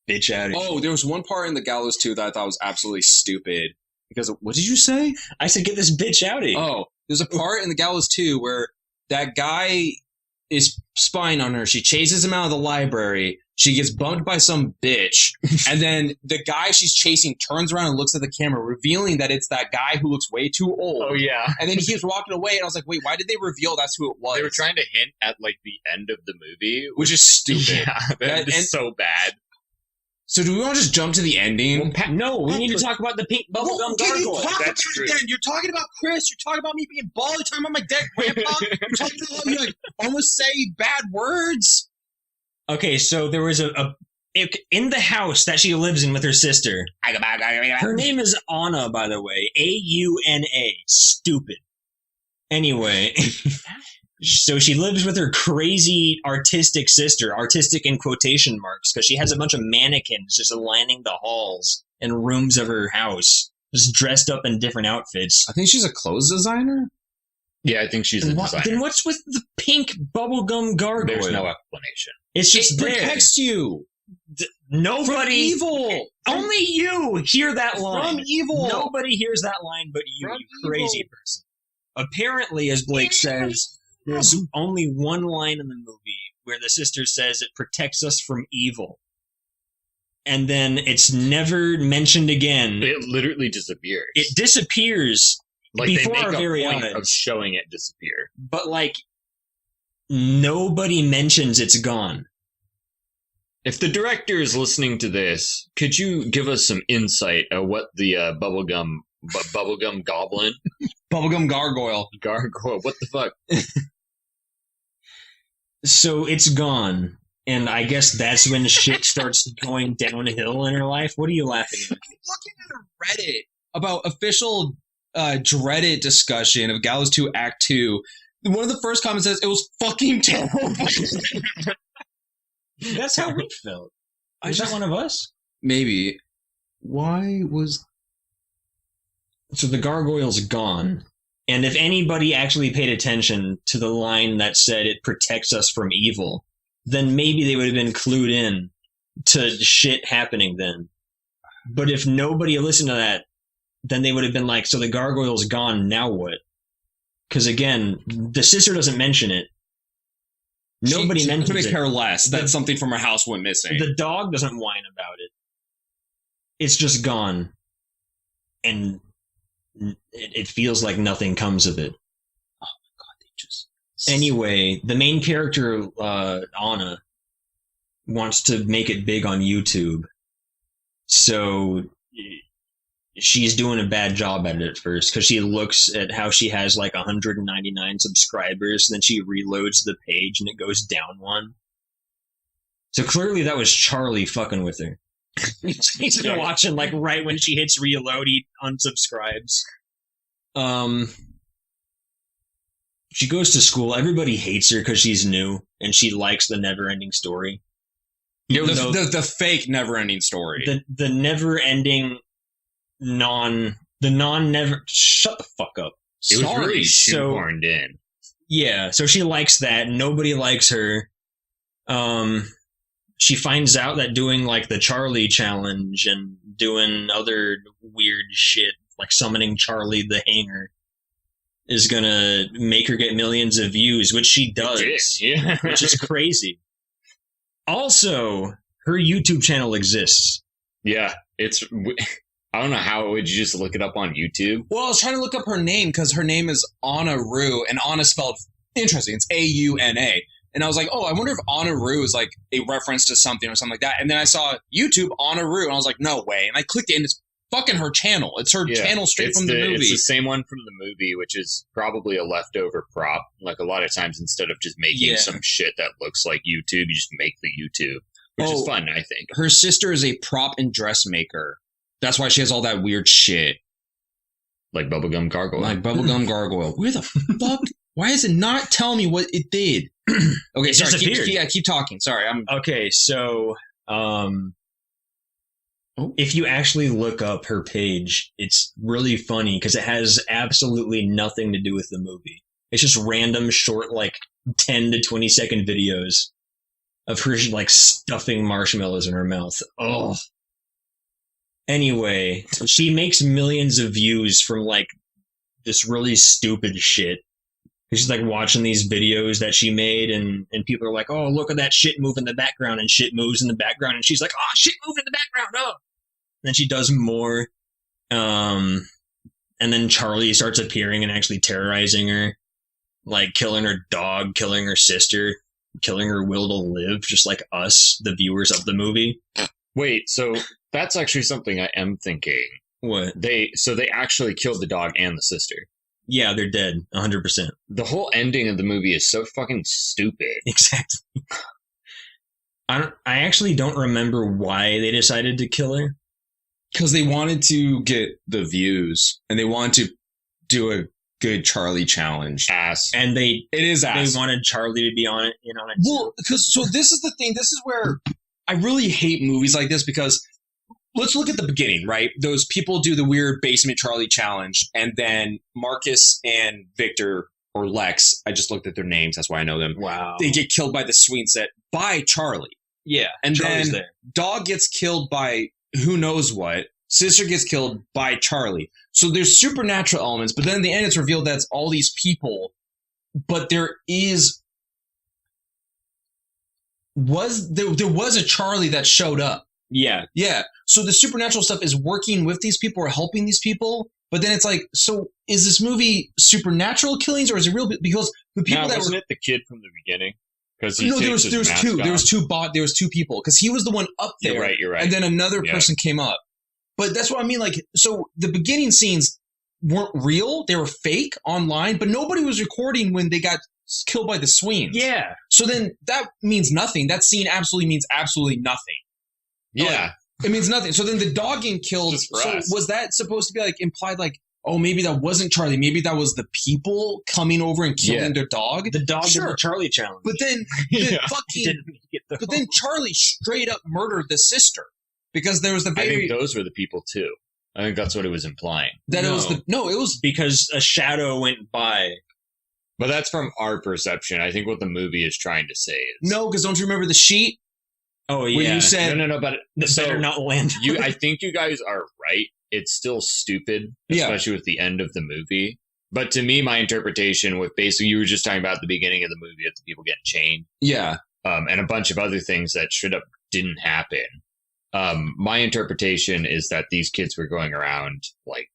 Speaker 2: bitch out of here.
Speaker 1: Oh, there was one part in the Gallows 2 that I thought was absolutely stupid. Because what did you say?
Speaker 2: I said get this bitch out of here.
Speaker 1: Oh, there's a part in the Gallows 2 where that guy is spying on her. She chases him out of the library. She gets bumped by some bitch. And then the guy she's chasing turns around and looks at the camera, revealing that it's that guy who looks way too old.
Speaker 3: Oh yeah.
Speaker 1: And then he keeps walking away. And I was like, wait, why did they reveal that's who it was?
Speaker 3: They were trying to hint at like the end of the movie,
Speaker 1: Which is stupid.
Speaker 3: Yeah, that is so bad.
Speaker 1: So do we want to just jump to the ending?
Speaker 2: No, we need to talk about the pink bubblegum
Speaker 1: Well, can you
Speaker 2: gargoyle.
Speaker 1: talk about
Speaker 3: That's
Speaker 1: it
Speaker 3: true.
Speaker 1: again? You're talking about Chris. You're talking about me being bald. You're talking about my dead grandpa. You're talking about me like almost say bad words.
Speaker 2: Okay, so there was in the house that she lives in with her sister. Her name is Anna, by the way. Auna. Stupid. Anyway, so she lives with her crazy artistic sister, artistic in quotation marks, because she has a bunch of mannequins just lining the halls and rooms of her house, just dressed up in different outfits.
Speaker 1: I think she's a clothes designer.
Speaker 3: Yeah, I think she's a designer.
Speaker 2: Then what's with the pink bubblegum gargoyle?
Speaker 3: There's no explanation.
Speaker 2: It's just
Speaker 1: It
Speaker 2: there.
Speaker 1: protects you from
Speaker 2: Nobody,
Speaker 1: evil.
Speaker 2: only you hear that line.
Speaker 1: From evil.
Speaker 2: Nobody hears that line but you,
Speaker 1: From
Speaker 2: you crazy
Speaker 1: evil.
Speaker 2: person. Apparently, as Blake says, there's only one line in the movie where the sister says it protects us from evil. And then it's never mentioned again.
Speaker 3: It literally disappears.
Speaker 2: It disappears,
Speaker 3: like
Speaker 2: before
Speaker 3: they make
Speaker 2: our
Speaker 3: a
Speaker 2: very
Speaker 3: point
Speaker 2: eyes.
Speaker 3: of showing it disappear.
Speaker 2: but like, nobody mentions it's gone.
Speaker 3: If the director is listening to this, could you give us some insight of what the bubblegum goblin
Speaker 1: Bubblegum gargoyle.
Speaker 3: gargoyle? What the fuck?
Speaker 2: So it's gone. And I guess that's when shit starts going downhill in her life. What are you laughing at?
Speaker 1: Looking at a Reddit about official Reddit discussion of Gallows 2 Act 2. One of the first comments says it was fucking terrible.
Speaker 2: That's how we felt. Is that one of us?
Speaker 1: Maybe. Why was
Speaker 2: So the gargoyle's gone. And if anybody actually paid attention to the line that said it protects us from evil, then maybe they would have been clued in to shit happening then. But if nobody listened to that, then they would have been like, so the gargoyle's gone, now what? Because again, the sister doesn't mention it. Nobody
Speaker 1: she
Speaker 2: mentions
Speaker 1: couldn't
Speaker 2: it.
Speaker 1: care less that something from her house went missing.
Speaker 2: The dog doesn't whine about it. It's just gone. And it feels like nothing comes of it.
Speaker 1: Oh my god, they just
Speaker 2: Anyway, the main character, Anna, wants to make it big on YouTube. So she's doing a bad job at it at first because she looks at how she has like 199 subscribers, then she reloads the page and it goes down one. So clearly that was Charlie fucking with her. He's been watching like right when she hits reload, he unsubscribes. She goes to school. Everybody hates her because she's new and she likes the never-ending story. Even though
Speaker 1: the fake never-ending story.
Speaker 2: the never-ending the never shut the fuck up.
Speaker 3: It was
Speaker 1: Sorry.
Speaker 3: really
Speaker 2: So-
Speaker 3: shoehorned in.
Speaker 2: Yeah, so she likes that. Nobody likes her. She finds out that doing like the Charlie challenge and doing other weird shit, like summoning Charlie the Hanger, is gonna make her get millions of views, which she does,
Speaker 3: Yeah.
Speaker 2: which is crazy. Also, her YouTube channel exists.
Speaker 3: Yeah. I don't know how would you just look it up on YouTube?
Speaker 1: Well, I was trying to look up her name because her name is Anna Rue, and Anna spelled interesting. It's AUNA. And I was like, oh, I wonder if Anna Rue is like a reference to something or something like that. And then I saw YouTube Anna Rue, and I was like, no way. And I clicked it, and it's fucking her channel. It's her
Speaker 3: Yeah,
Speaker 1: channel straight
Speaker 3: It's
Speaker 1: from the movie.
Speaker 3: It's the same one from the movie, which is probably a leftover prop. Like a lot of times, instead of just making
Speaker 1: Yeah.
Speaker 3: some shit that looks like YouTube, you just make the YouTube, which is fun, I think.
Speaker 1: Her sister is a prop and dressmaker. That's why she has all that weird shit.
Speaker 3: Like bubblegum gargoyle.
Speaker 1: Like bubblegum gargoyle. Where the fuck? Why is it not telling me what it did? Okay,
Speaker 2: It
Speaker 1: sorry.
Speaker 2: disappeared.
Speaker 1: Keep talking. Sorry, I'm.
Speaker 2: Okay, so if you actually look up her page, it's really funny because it has absolutely nothing to do with the movie. It's just random short, like 10 to 20 second videos of her like stuffing marshmallows in her mouth. Oh. Anyway, she makes millions of views from like this really stupid shit. She's like watching these videos that she made, and people are like, oh, look at that shit move in the background, and shit moves in the background, and she's like, oh, shit move in the background, oh. And then she does more, and then Charlie starts appearing and actually terrorizing her, like killing her dog, killing her sister, killing her will to live, just like us, the viewers of the movie.
Speaker 3: Wait, so that's actually something I am thinking.
Speaker 2: What?
Speaker 3: They actually killed the dog and the sister.
Speaker 2: Yeah, they're dead, 100%.
Speaker 3: The whole ending of the movie is so fucking stupid.
Speaker 2: Exactly. I actually don't remember why they decided to kill her.
Speaker 1: Because they wanted to get the views, and they wanted to do a good Charlie challenge.
Speaker 3: Ass.
Speaker 2: And
Speaker 1: It is ass.
Speaker 2: they wanted Charlie to be on it, in on it.
Speaker 1: Well, so this is the thing. This is where I really hate movies like this because let's look at the beginning, right? Those people do the weird basement Charlie challenge, and then Marcus and Victor or Lex, I just looked at their names, that's why I know them.
Speaker 2: Wow.
Speaker 1: They get killed by the swing set by Charlie.
Speaker 2: Yeah,
Speaker 1: And
Speaker 2: Charlie's
Speaker 1: then
Speaker 2: there.
Speaker 1: Dog gets killed by who knows what. Sister gets killed by Charlie. So there's supernatural elements, but then in the end it's revealed that it's all these people. But there was a Charlie that showed up.
Speaker 2: Yeah.
Speaker 1: Yeah. So the supernatural stuff is working with these people or helping these people. But then it's like, so is this movie supernatural killings or is it real? Because the people that
Speaker 3: wasn't
Speaker 1: were
Speaker 3: it the kid from the beginning? Because
Speaker 1: no, there was two. There was two people because he was the one up there.
Speaker 3: You're right.
Speaker 1: And then another
Speaker 3: Yeah.
Speaker 1: person came up. But that's what I mean. Like, so the beginning scenes weren't real; they were fake online. But nobody was recording when they got killed by the sweens.
Speaker 2: Yeah.
Speaker 1: So then that means nothing. That scene absolutely means absolutely nothing.
Speaker 3: Yeah.
Speaker 1: It means nothing. So then the dog getting killed.
Speaker 3: Just for
Speaker 1: So
Speaker 3: us.
Speaker 1: was that supposed to be like implied? Like, oh, maybe that wasn't Charlie. Maybe that was the people coming over and killing
Speaker 3: Yeah.
Speaker 1: their dog.
Speaker 2: The dog did
Speaker 1: Sure.
Speaker 2: the Charlie challenge.
Speaker 1: But then
Speaker 3: Yeah.
Speaker 2: He didn't make it, though.
Speaker 1: But then Charlie straight up murdered the sister because there was the
Speaker 3: I
Speaker 1: very
Speaker 3: think those were the people too. I think that's what it was implying.
Speaker 1: that it was the no, it was
Speaker 2: because a shadow went by.
Speaker 3: But that's from our perception. I think what the movie is trying to say is
Speaker 1: no, because don't you remember the sheet
Speaker 2: Oh
Speaker 1: where
Speaker 2: yeah.
Speaker 1: you said
Speaker 3: no. But
Speaker 2: That
Speaker 3: so
Speaker 2: better not land.
Speaker 3: I think you guys are right. It's still stupid,
Speaker 1: Yeah.
Speaker 3: especially with the end of the movie. But to me, my interpretation with basically you were just talking about at the beginning of the movie of the people getting chained,
Speaker 1: yeah,
Speaker 3: and a bunch of other things that straight up didn't happen. My interpretation is that these kids were going around like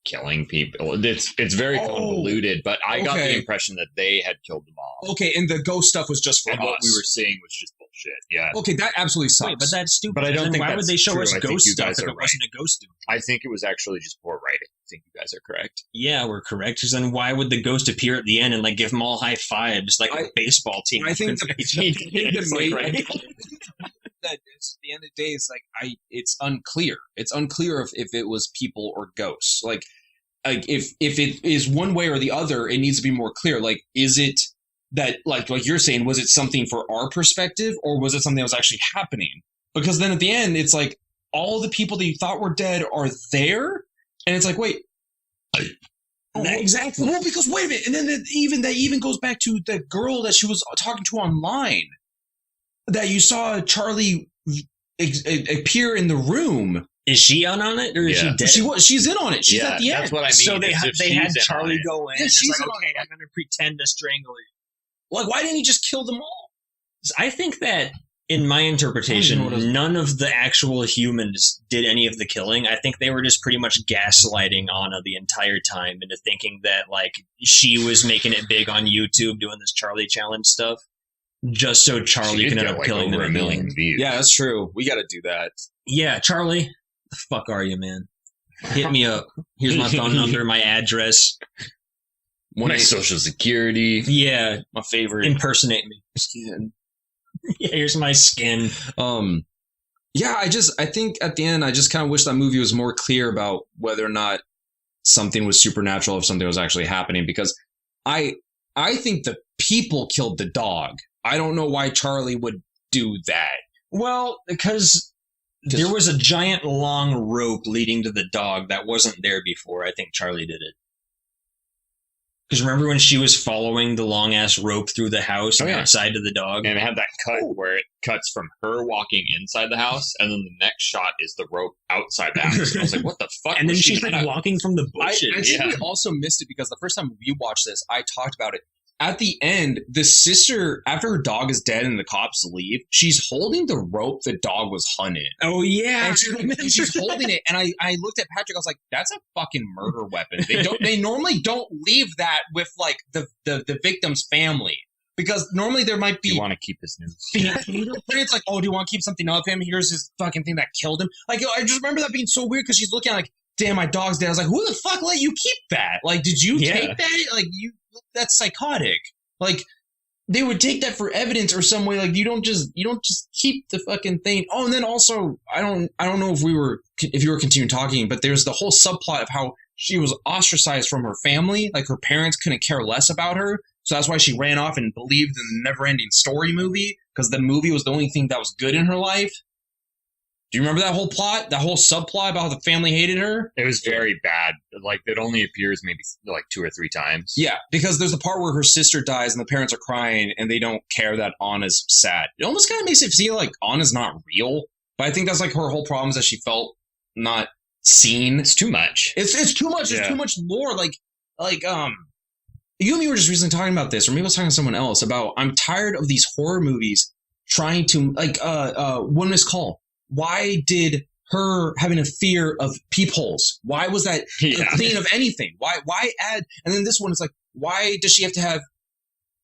Speaker 3: killing people. It's very
Speaker 1: Oh,
Speaker 3: convoluted, but I got
Speaker 1: okay.
Speaker 3: the impression that they had killed them all.
Speaker 1: okay, and the ghost stuff was just for
Speaker 3: And
Speaker 1: us.
Speaker 3: what we were seeing was just bullshit. Yeah.
Speaker 1: Okay, that absolutely sucks.
Speaker 2: Wait, but that's stupid.
Speaker 3: But I don't
Speaker 2: Then
Speaker 3: think
Speaker 2: why would
Speaker 3: that's
Speaker 2: they show
Speaker 3: true.
Speaker 2: us
Speaker 3: I think
Speaker 2: ghost
Speaker 3: you
Speaker 2: stuff
Speaker 3: guys
Speaker 2: if
Speaker 3: are
Speaker 2: it wasn't a ghost dude?
Speaker 3: I think it was actually just poor writing. I think you guys are correct.
Speaker 2: Yeah, we're correct. Because then why would the ghost appear at the end and like give them all high fives like a baseball team?
Speaker 1: I think the
Speaker 3: It's like, right.
Speaker 1: that it's, at the end of the day, it's like it's unclear. It's unclear if it was people or ghosts. Like if it is one way or the other, it needs to be more clear. Like, is it that like you're saying, was it something for our perspective or was it something that was actually happening? Because then at the end, it's like all the people that you thought were dead are there, and it's like, wait,
Speaker 2: Exactly.
Speaker 1: Well, because wait a minute, and then that even goes back to the girl that she was talking to online. That you saw Charlie appear in the room.
Speaker 2: Is she on it, or is she dead?
Speaker 1: She's in on it. She's at the end.
Speaker 3: That's what I mean.
Speaker 2: So they had
Speaker 3: she's
Speaker 2: Charlie go in.
Speaker 1: Yeah,
Speaker 2: and
Speaker 1: she's
Speaker 2: it's like,
Speaker 1: in on
Speaker 2: okay,
Speaker 1: it.
Speaker 2: I'm going to pretend to strangle you.
Speaker 1: Like, why didn't he just kill them all?
Speaker 2: I think that, in my interpretation, none of the actual humans did any of the killing. I think they were just pretty much gaslighting Anna the entire time into thinking that, like, she was making it big on YouTube doing this Charlie challenge stuff, just so Charlie can end up killing them.
Speaker 3: over 1 million views.
Speaker 1: Yeah, that's true. We got to do that.
Speaker 2: Yeah, Charlie, the fuck are you, man? Hit me up. Here's my phone number, my address.
Speaker 3: My social security.
Speaker 2: Yeah,
Speaker 1: My favorite.
Speaker 2: impersonate me.
Speaker 1: Skin.
Speaker 2: Yeah, here's my skin.
Speaker 1: Yeah, I think at the end, I just kind of wish that movie was more clear about whether or not something was supernatural, if something was actually happening, because I think the people killed the dog. I don't know why Charlie would do that.
Speaker 2: Well, because there was a giant long rope leading to the dog that wasn't there before. I think Charlie did it. Because remember when she was following the long ass rope through the house and outside to the dog?
Speaker 3: And it had that cut where it cuts from her walking inside the house, and then the next shot is the rope outside the house. And I was like, what the fuck?
Speaker 2: And then
Speaker 3: was
Speaker 2: she's like walking from the
Speaker 1: I
Speaker 2: bushes.
Speaker 1: think we also missed it because the first time we watched this, I talked about it. At the end, the sister, after her dog is dead and the cops leave, she's holding the rope the dog was hunted.
Speaker 2: Oh, yeah.
Speaker 1: And she's holding it. And I looked at Patrick, I was like, that's a fucking murder weapon. They normally don't leave that with like the victim's family. Because normally there might be.
Speaker 3: You want to keep his news.
Speaker 1: It's like, oh, do you want to keep something of him? Here's his fucking thing that killed him. Like, I just remember that being so weird because she's looking at like, damn, my dog's dead. I was like, who the fuck let you keep that? Like, did you take that? Like, that's psychotic. Like, they would take that for evidence or some way. Like, you don't just keep the fucking thing. Oh, and then also, I don't know if you were continuing talking, but there's the whole subplot of how she was ostracized from her family. Like, her parents couldn't care less about her. So that's why she ran off and believed in the Never-Ending Story movie, because the movie was the only thing that was good in her life. Do you remember that whole plot? That whole subplot about how the family hated her?
Speaker 3: It was very bad. Like, it only appears maybe like 2 or 3 times.
Speaker 1: Yeah, because there's the part where her sister dies and the parents are crying and they don't care that Anna's sad. It almost kind of makes it feel like Anna's not real. But I think that's like her whole problem is that she felt not seen.
Speaker 3: It's too much.
Speaker 1: It's too much.
Speaker 3: Yeah.
Speaker 1: There's too much lore. You and me were just recently talking about this, or maybe I was talking to someone else about I'm tired of these horror movies trying to One Missed Call. Why did her having a fear of peepholes? Why was that a thing of anything? Why add? And then this one is like, why does she have to have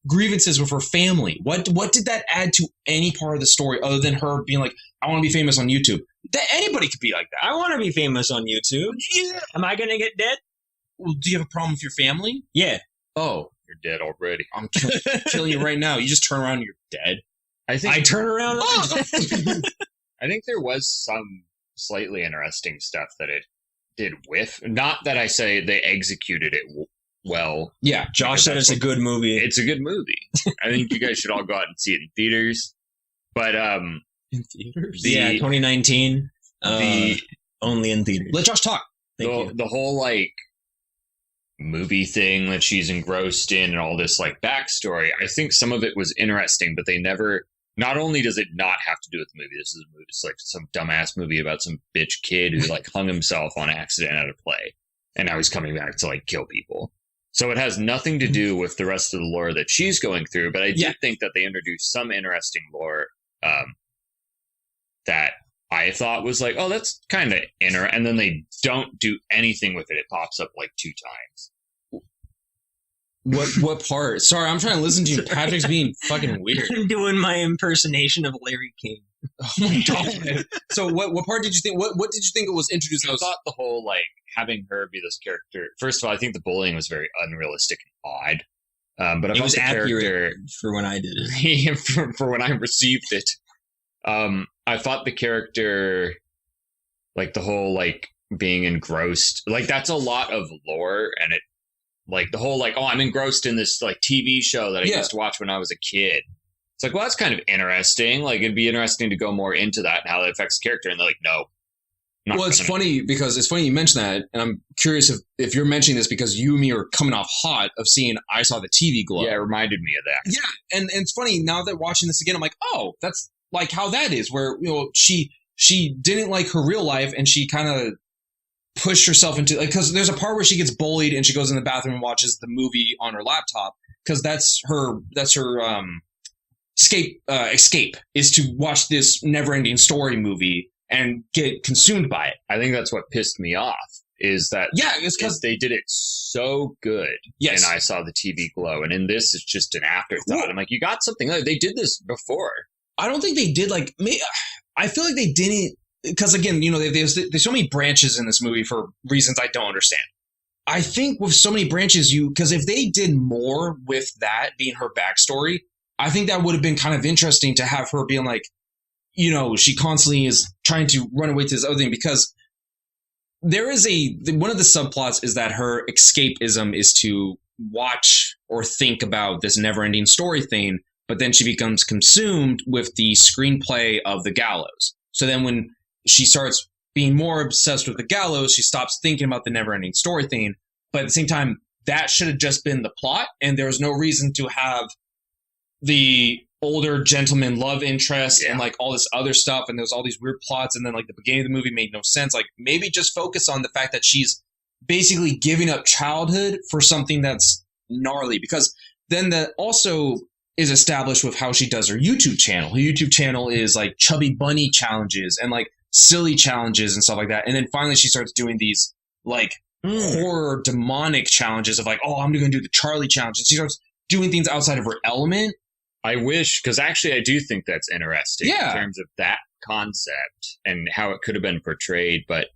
Speaker 1: grievances with her family? What did that add to any part of the story other than her being like, I want to be famous on YouTube? That anybody could be like that.
Speaker 2: I want to be famous on YouTube.
Speaker 1: Yeah.
Speaker 2: Am I gonna get dead?
Speaker 1: Well, do you have a problem with your family?
Speaker 2: Yeah.
Speaker 1: Oh,
Speaker 3: You're dead already.
Speaker 1: I'm killing you right now. You just turn around and you're dead.
Speaker 2: I turn around.
Speaker 3: I think there was some slightly interesting stuff that it did with. Not that I say they executed it well.
Speaker 1: Yeah,
Speaker 2: Josh said it's a good movie.
Speaker 3: It's a good movie. I think you guys should all go out and see it in theaters. But
Speaker 1: in theaters.
Speaker 2: 2019. Only in theaters.
Speaker 1: Let Josh talk.
Speaker 3: The whole like movie thing that she's engrossed in and all this like backstory, I think some of it was interesting, but they never. Not only does it not have to do with the movie, this is a movie. It's like some dumbass movie about some bitch kid who like hung himself on accident at a play, and now he's coming back to like kill people. So it has nothing to do with the rest of the lore that she's going through. But I do think that they introduced some interesting lore that I thought was like, oh, that's kind of and then they don't do anything with it. It pops up like 2 times.
Speaker 1: What part? Sorry, I'm trying to listen to you. Patrick's being fucking weird.
Speaker 2: I'm doing my impersonation of Larry King.
Speaker 1: Oh my god! So what part did you think? What did you think it was introduced?
Speaker 3: I thought the whole like having her be this character. First of all, I think the bullying was very unrealistic and odd. But I
Speaker 2: It
Speaker 3: thought
Speaker 2: was
Speaker 3: the
Speaker 2: accurate
Speaker 3: character
Speaker 2: for when I did it.
Speaker 3: for when I received it. I thought the character, like the whole like being engrossed, like that's a lot of lore, and it like the whole like, oh, I'm engrossed in this like TV show that I used to watch when I was a kid. It's like, well, that's kind of interesting. Like, it'd be interesting to go more into that and how that affects the character. And they're like, no,
Speaker 1: Well, it's funny because you mentioned that, and I'm curious if you're mentioning this because you and me are coming off hot of seeing I Saw the TV Glow.
Speaker 3: Yeah, it reminded me of that.
Speaker 1: Yeah, and it's funny now that watching this again, I'm like, oh, that's like how that is, where she didn't like her real life, and she kind of pushed herself into because there's a part where she gets bullied and she goes in the bathroom and watches the movie on her laptop because that's her escape is to watch this never-ending story movie and get consumed by it.
Speaker 3: I think that's what pissed me off is that
Speaker 1: it's because
Speaker 3: they did it so good.
Speaker 1: Yes.
Speaker 3: And I Saw the TV Glow, and in this it's just an afterthought.
Speaker 1: Well,
Speaker 3: I'm like, you got something. They did this before.
Speaker 1: I don't think they did. I feel like they didn't. Because again, there's so many branches in this movie for reasons I don't understand. I think with so many branches, because if they did more with that being her backstory, I think that would have been kind of interesting to have her being like, she constantly is trying to run away to this other thing because there is one of the subplots is that her escapism is to watch or think about this never-ending story thing, but then she becomes consumed with the screenplay of The Gallows. So then when she starts being more obsessed with The Gallows, she stops thinking about the never-ending story thing. But at the same time, that should have just been the plot, and there was no reason to have the older gentleman love interest and like all this other stuff, and there's all these weird plots, and then like the beginning of the movie made no sense. Like maybe just focus on the fact that she's basically giving up childhood for something that's gnarly, because then that also is established with how she does her YouTube channel. Her YouTube channel is like chubby bunny challenges and like silly challenges and stuff like that. And then finally she starts doing these like horror demonic challenges of like, oh, I'm going to do the Charlie challenge. And she starts doing things outside of her element.
Speaker 3: I wish, because actually I do think that's interesting
Speaker 1: in
Speaker 3: terms of that concept and how it could have been portrayed. But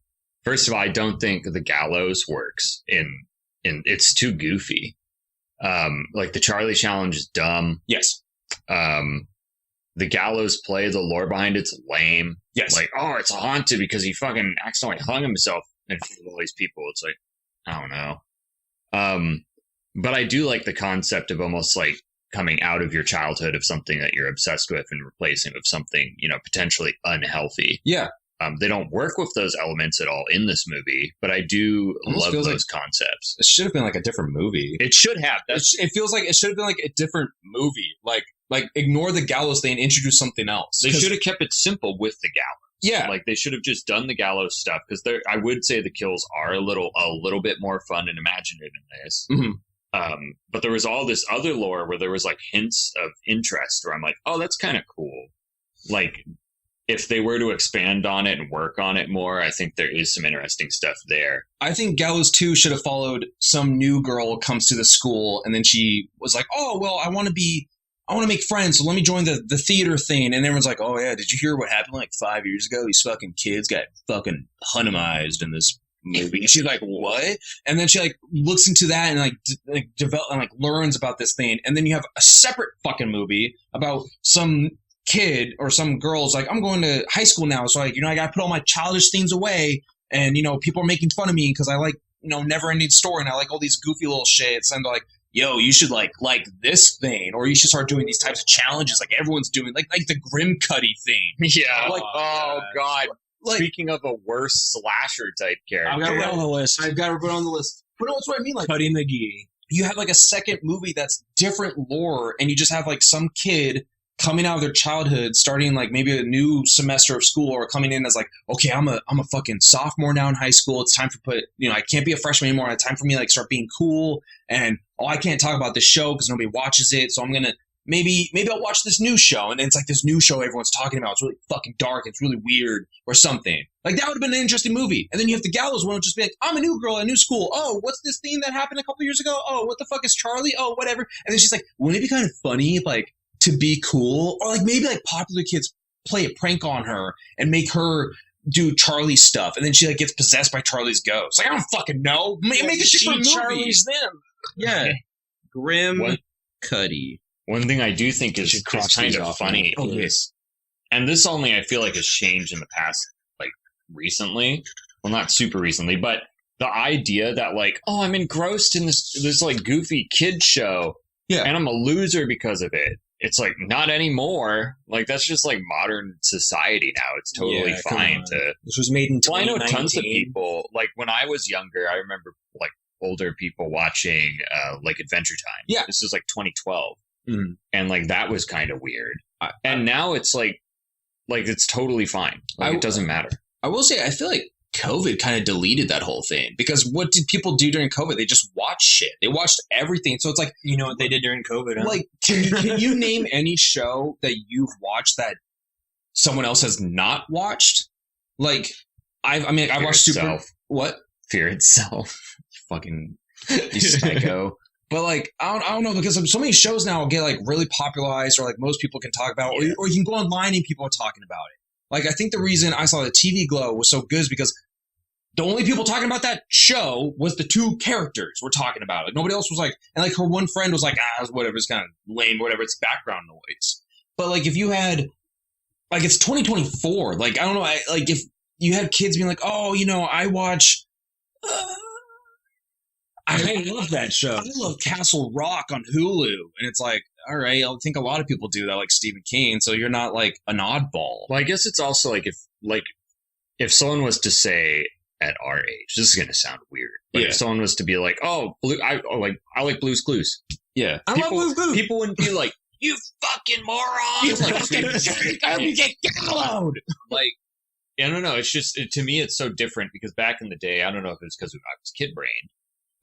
Speaker 3: first of all, I don't think The Gallows works in it's too goofy. Like the Charlie challenge is dumb.
Speaker 1: Yes.
Speaker 3: The Gallows play, the lore behind it's lame.
Speaker 1: Yes.
Speaker 3: Like, oh, it's haunted because he fucking accidentally hung himself in front of all these people. It's like, I don't know. But I do like the concept of almost like coming out of your childhood of something that you're obsessed with and replacing with something, potentially unhealthy.
Speaker 1: Yeah.
Speaker 3: They don't work with those elements at all in this movie, but I do love those concepts.
Speaker 1: It should have been like a different movie.
Speaker 3: It should have.
Speaker 1: It feels like it should have been like a different movie. Like ignore the Gallows thing, introduce something else.
Speaker 3: They should have kept it simple with the Gallows.
Speaker 1: Yeah,
Speaker 3: like they should have just done the Gallows stuff because I would say the kills are a little bit more fun and imaginative in this.
Speaker 1: Mm-hmm.
Speaker 3: But there was all this other lore where there was like hints of interest where I'm like, oh, that's kind of cool. Like if they were to expand on it and work on it more, I think there is some interesting stuff there.
Speaker 1: I think Gallows 2 should have followed some new girl comes to the school and then she was like, oh, well, I want to make friends, so let me join the theater thing. And everyone's like, oh, yeah, did you hear what happened like 5 years ago? These fucking kids got fucking hunamized in this movie. And she's like, what? And then she like looks into that and like develop and like learns about this thing. And then you have a separate fucking movie about some kid or some girl's like, I'm going to high school now, so like, I gotta put all my childish things away, and people are making fun of me because I like never ending story and I like all these goofy little shits, and they're like, yo, you should like this thing, or you should start doing these types of challenges like everyone's doing, like the Grim Cuddy thing.
Speaker 3: Yeah.
Speaker 1: Like,
Speaker 3: oh god.
Speaker 1: Like,
Speaker 3: speaking of a worse slasher type character,
Speaker 1: I've got to put it on the list. But that's what I mean. Like
Speaker 2: Cuddy McGee.
Speaker 1: You have like a second movie that's different lore, and you just have like some kid coming out of their childhood, starting like maybe a new semester of school, or coming in as like, okay, I'm a fucking sophomore now in high school. It's time for I can't be a freshman anymore. It's time for me to like start being cool. And I can't talk about this show because nobody watches it. So I'm gonna maybe I'll watch this new show. And then it's like this new show everyone's talking about. It's really fucking dark. It's really weird or something. Like that would have been an interesting movie. And then you have the Gallows one, which just be like, I'm a new girl at a new school. Oh, what's this thing that happened a couple years ago? Oh, what the fuck is Charlie? Oh, whatever. And then she's like, wouldn't it be kind of funny, like, to be cool, or like maybe like popular kids play a prank on her and make her do Charlie stuff, and then she like gets possessed by Charlie's ghost. Like I don't fucking know. Make a different movie.
Speaker 2: Charlie's them.
Speaker 1: Yeah, Grim
Speaker 3: Cuddy. One thing I do think is kind of funny is, and this only I feel like has changed in the past, like recently. Well, not super recently, but the idea that like, oh, I'm engrossed in this like goofy kid show,
Speaker 1: yeah,
Speaker 3: and I'm a loser because of it. it's like not anymore. Like that's just like modern society now. It's totally
Speaker 2: Yeah, come
Speaker 3: fine
Speaker 2: on.
Speaker 3: to.
Speaker 2: This was made in
Speaker 3: Well, I know
Speaker 2: 2019.
Speaker 3: tons of people. Like when I was younger, I remember like older people watching like Adventure Time.
Speaker 1: Yeah.
Speaker 3: This is like 2012,
Speaker 2: Mm.
Speaker 3: and like that was kind of weird. And now it's like it's totally fine. Like it doesn't matter.
Speaker 1: I will say, I feel like COVID kind of deleted that whole thing because what did people do during COVID? They just watched shit. They watched everything. So it's like,
Speaker 2: You know what they did during COVID? Huh?
Speaker 1: like, can you name any show that you've watched that someone else has not watched? Like, I
Speaker 3: Fear
Speaker 1: watched Super.
Speaker 3: Itself.
Speaker 1: What?
Speaker 3: Fear Itself.
Speaker 1: Fucking you psycho. But like, I don't know, because so many shows now get like really popularized, or like most people can talk about,
Speaker 3: Yeah.
Speaker 1: or you can go online and people are talking about it. Like, I think the reason I saw the TV Glow was so good is because the only people talking about that show was the two characters were talking about it. Like, nobody else was like, and like her one friend was like, whatever, it's kind of lame, whatever, it's background noise. But like, if you had, like, it's 2024, like, I don't know, like if you had kids being like, oh, I watch,
Speaker 2: I love that show.
Speaker 1: I love Castle Rock on Hulu. And it's like, all right, I think a lot of people do that, like Stephen King, so you're not like an oddball.
Speaker 3: Well, I guess it's also like if someone was to say at our age, this is going to sound weird, but
Speaker 1: Yeah.
Speaker 3: if someone was to be like, "Oh, I like Blue's Clues,"
Speaker 1: Yeah.
Speaker 2: I love Blue's Clues.
Speaker 3: people wouldn't be like, "You fucking moron!"
Speaker 1: You
Speaker 3: Like,
Speaker 1: fucking jerk, I will get gallowed. Like,
Speaker 3: I don't know. It's just to me, it's so different because back in the day, I don't know if it's because I was kid brain,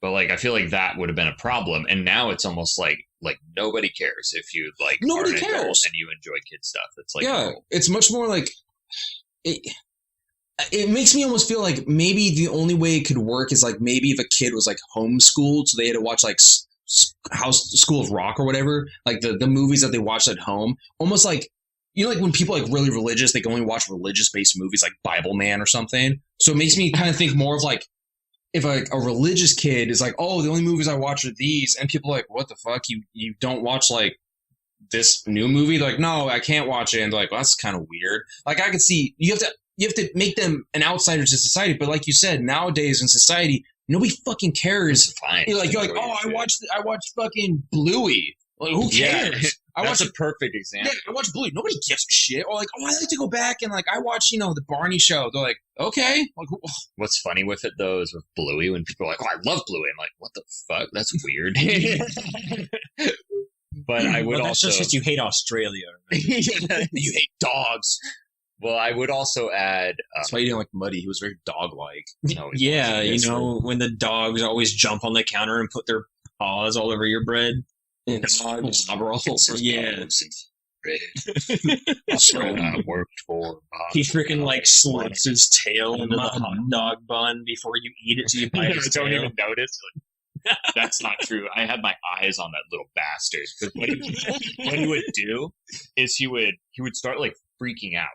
Speaker 3: but like I feel like that would have been a problem, and now it's almost like nobody cares if you like
Speaker 1: Nobody
Speaker 3: are an adult
Speaker 1: cares.
Speaker 3: and you enjoy kid stuff. It's like
Speaker 1: yeah, it's much more like it makes me almost feel like maybe the only way it could work is like maybe if a kid was like homeschooled, so they had to watch like School of Rock or whatever, like the movies that they watched at home, almost like, like when people are like really religious, they can only watch religious based movies like Bible Man or something. So it makes me kind of think more of like if a religious kid is like, oh, the only movies I watch are these, and people are like, what the fuck, you don't watch like this new movie? They're like, no, I can't watch it. And they're like, well, that's kind of weird. Like, I could see you have to make them an outsider to society, but like you said, nowadays in society, nobody fucking cares.
Speaker 3: it's fine.
Speaker 1: You're like, oh, I watched fucking Bluey. Like, who
Speaker 3: Yeah.
Speaker 1: cares? I
Speaker 3: That's
Speaker 1: watched
Speaker 3: a perfect example.
Speaker 1: I watch Bluey. Nobody gives a shit. Or like, oh, I like to go back and like I watch, the Barney show. They're like, okay. Like,
Speaker 3: What's funny with it though is with Bluey, when people are like, "Oh, I love Bluey," I'm like, "What the fuck? That's weird." But I would
Speaker 2: Well, that's
Speaker 3: also,
Speaker 2: just because you hate Australia.
Speaker 1: you hate dogs.
Speaker 3: well, I would also add,
Speaker 1: That's why you didn't like Muddy. He was very dog-like.
Speaker 3: no, it
Speaker 2: Yeah,
Speaker 3: wasn't.
Speaker 2: when the dogs always jump on the counter and put their paws all over your bread.
Speaker 1: Dogs.
Speaker 2: Yeah.
Speaker 3: I worked for.
Speaker 2: He freaking like slips his tail into the hot dog bun before you eat it, so you bite his
Speaker 3: don't
Speaker 2: tail.
Speaker 3: even notice. Like, that's not true. I had my eyes on that little bastard. Because what he would do is he would start like freaking out.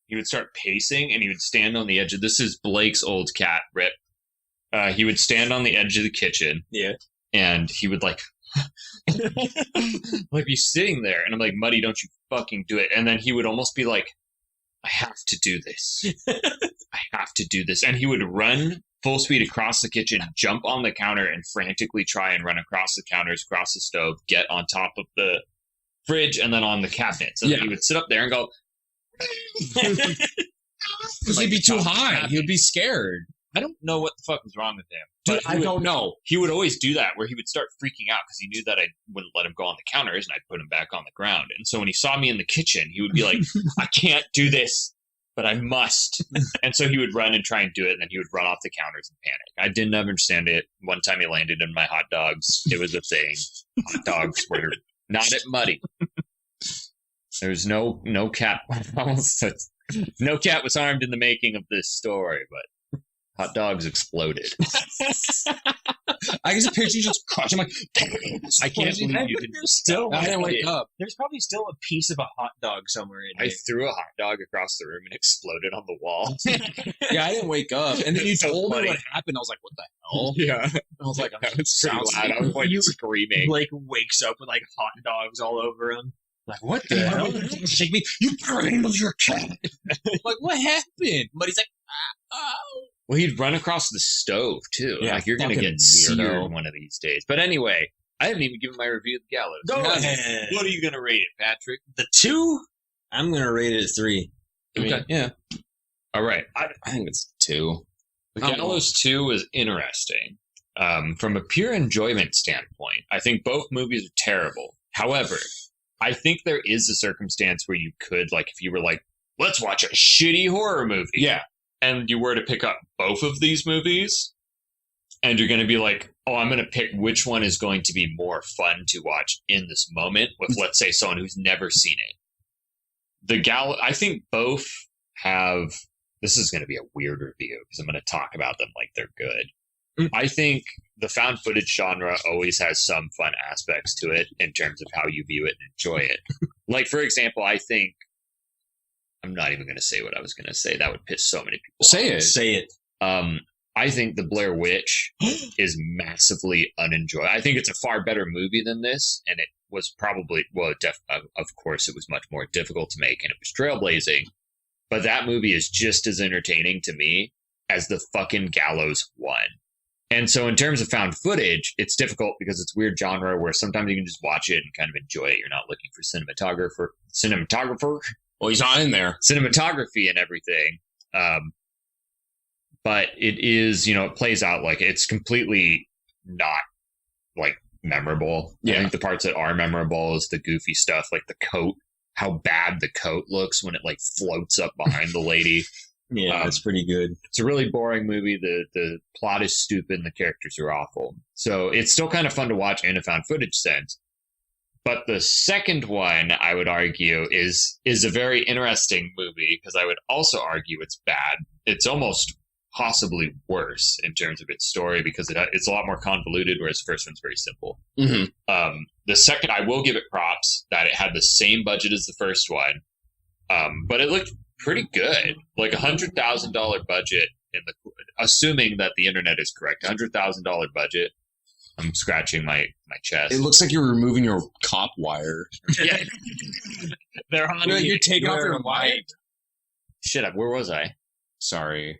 Speaker 3: He would start pacing, and he would stand on the edge of. This is Blake's old cat, Rip. He would stand on the edge of the kitchen.
Speaker 2: Yeah.
Speaker 3: And he would like be sitting there, and I'm like, Muddy, don't you fucking do it. And then he would almost be like, I have to do this. I have to do this. And he would run full speed across the kitchen, jump on the counter, and frantically try and run across the counters, across the stove, get on top of the fridge, and then on the cabinets. And then he would sit up there and go,
Speaker 1: Because he'd be too high. He would be scared.
Speaker 3: I don't know what the fuck was wrong with him.
Speaker 1: Dude,
Speaker 3: But
Speaker 1: I don't know.
Speaker 3: He would always do that, where he would start freaking out because he knew that I wouldn't let him go on the counters, and I'd put him back on the ground. And so when he saw me in the kitchen, he would be like, I can't do this, but I must. And so he would run and try and do it, and then he would run off the counters and panic. I didn't understand it. One time he landed in my hot dogs. It was a thing. Hot dogs were not at Muddy. There's no cat. No cat was harmed in the making of this story, but hot dogs exploded.
Speaker 1: I can just picture you just crushing like.
Speaker 3: I can't believe you didn't.
Speaker 1: I didn't wake up.
Speaker 2: There's probably still a piece of a hot dog somewhere in
Speaker 3: I
Speaker 2: here.
Speaker 3: threw a hot dog across the room and exploded on the wall.
Speaker 1: Yeah, I didn't wake up. And then you
Speaker 3: So
Speaker 1: told
Speaker 3: funny.
Speaker 1: me what happened. I was like, what the hell?
Speaker 3: Yeah,
Speaker 1: I was like,
Speaker 3: that was pretty
Speaker 1: sounds
Speaker 3: loud. I was like
Speaker 2: You-
Speaker 3: screaming.
Speaker 2: Blake wakes up with like hot dogs all over him. Like, what the hell?
Speaker 1: Shake me. You handled your cat. Like, what happened? But he's like, oh.
Speaker 3: Well, he'd run across the stove too.
Speaker 1: Yeah,
Speaker 3: Like you're gonna
Speaker 1: fucking
Speaker 3: get seared
Speaker 1: weirdo.
Speaker 3: one of these days. But anyway, I haven't even given my review of Gallows.
Speaker 2: Go
Speaker 3: Yeah.
Speaker 2: ahead.
Speaker 3: What are you going to rate it, Patrick?
Speaker 2: The 2, I'm going to rate it 3.
Speaker 1: Okay, yeah,
Speaker 3: All right.
Speaker 1: I think it's 2.
Speaker 3: The Gallows 2 is interesting. From a pure enjoyment standpoint, I think both movies are terrible. However, I think there is a circumstance where you could, like, if you were like, let's watch a shitty horror movie.
Speaker 1: Yeah.
Speaker 3: And you were to pick up both of these movies, and you're going to be like, oh, I'm going to pick which one is going to be more fun to watch in this moment with, let's say, someone who's never seen it. I think both have, this is going to be a weird review because I'm going to talk about them like they're good. I think the found footage genre always has some fun aspects to it in terms of how you view it and enjoy it. Like, for example, I think, I'm not even going to say what I was going to say. That would piss so many people off.
Speaker 2: Say it.
Speaker 3: I think The Blair Witch is massively unenjoyable. I think it's a far better movie than this, and it was probably, well, of course, it was much more difficult to make, and it was trailblazing. But that movie is just as entertaining to me as the fucking Gallows one. And so in terms of found footage, it's difficult because it's weird genre where sometimes you can just watch it and kind of enjoy it. You're not looking for cinematographer.
Speaker 1: Well, he's not in there.
Speaker 3: Cinematography and everything. But it is, it plays out like it's completely not like memorable.
Speaker 1: Yeah.
Speaker 3: I think the parts that are memorable is the goofy stuff, like the coat, how bad the coat looks when it like floats up behind the lady.
Speaker 2: Yeah, that's pretty good.
Speaker 3: It's a really boring movie. The plot is stupid and the characters are awful. So it's still kind of fun to watch in a found footage sense. But the second one, I would argue, is a very interesting movie because I would also argue it's bad. It's almost possibly worse in terms of its story because it's a lot more convoluted, whereas the first one's very simple.
Speaker 1: Mm-hmm.
Speaker 3: The second, I will give it props that it had the same budget as the first one, but it looked pretty good. Like $100,000 budget assuming that the internet is correct. $100,000 budget. I'm scratching my chest.
Speaker 1: It looks like you're removing your cop wire.
Speaker 3: Yeah. They're on.
Speaker 1: You're taking off your mic.
Speaker 3: Shit, where was I?
Speaker 1: Sorry.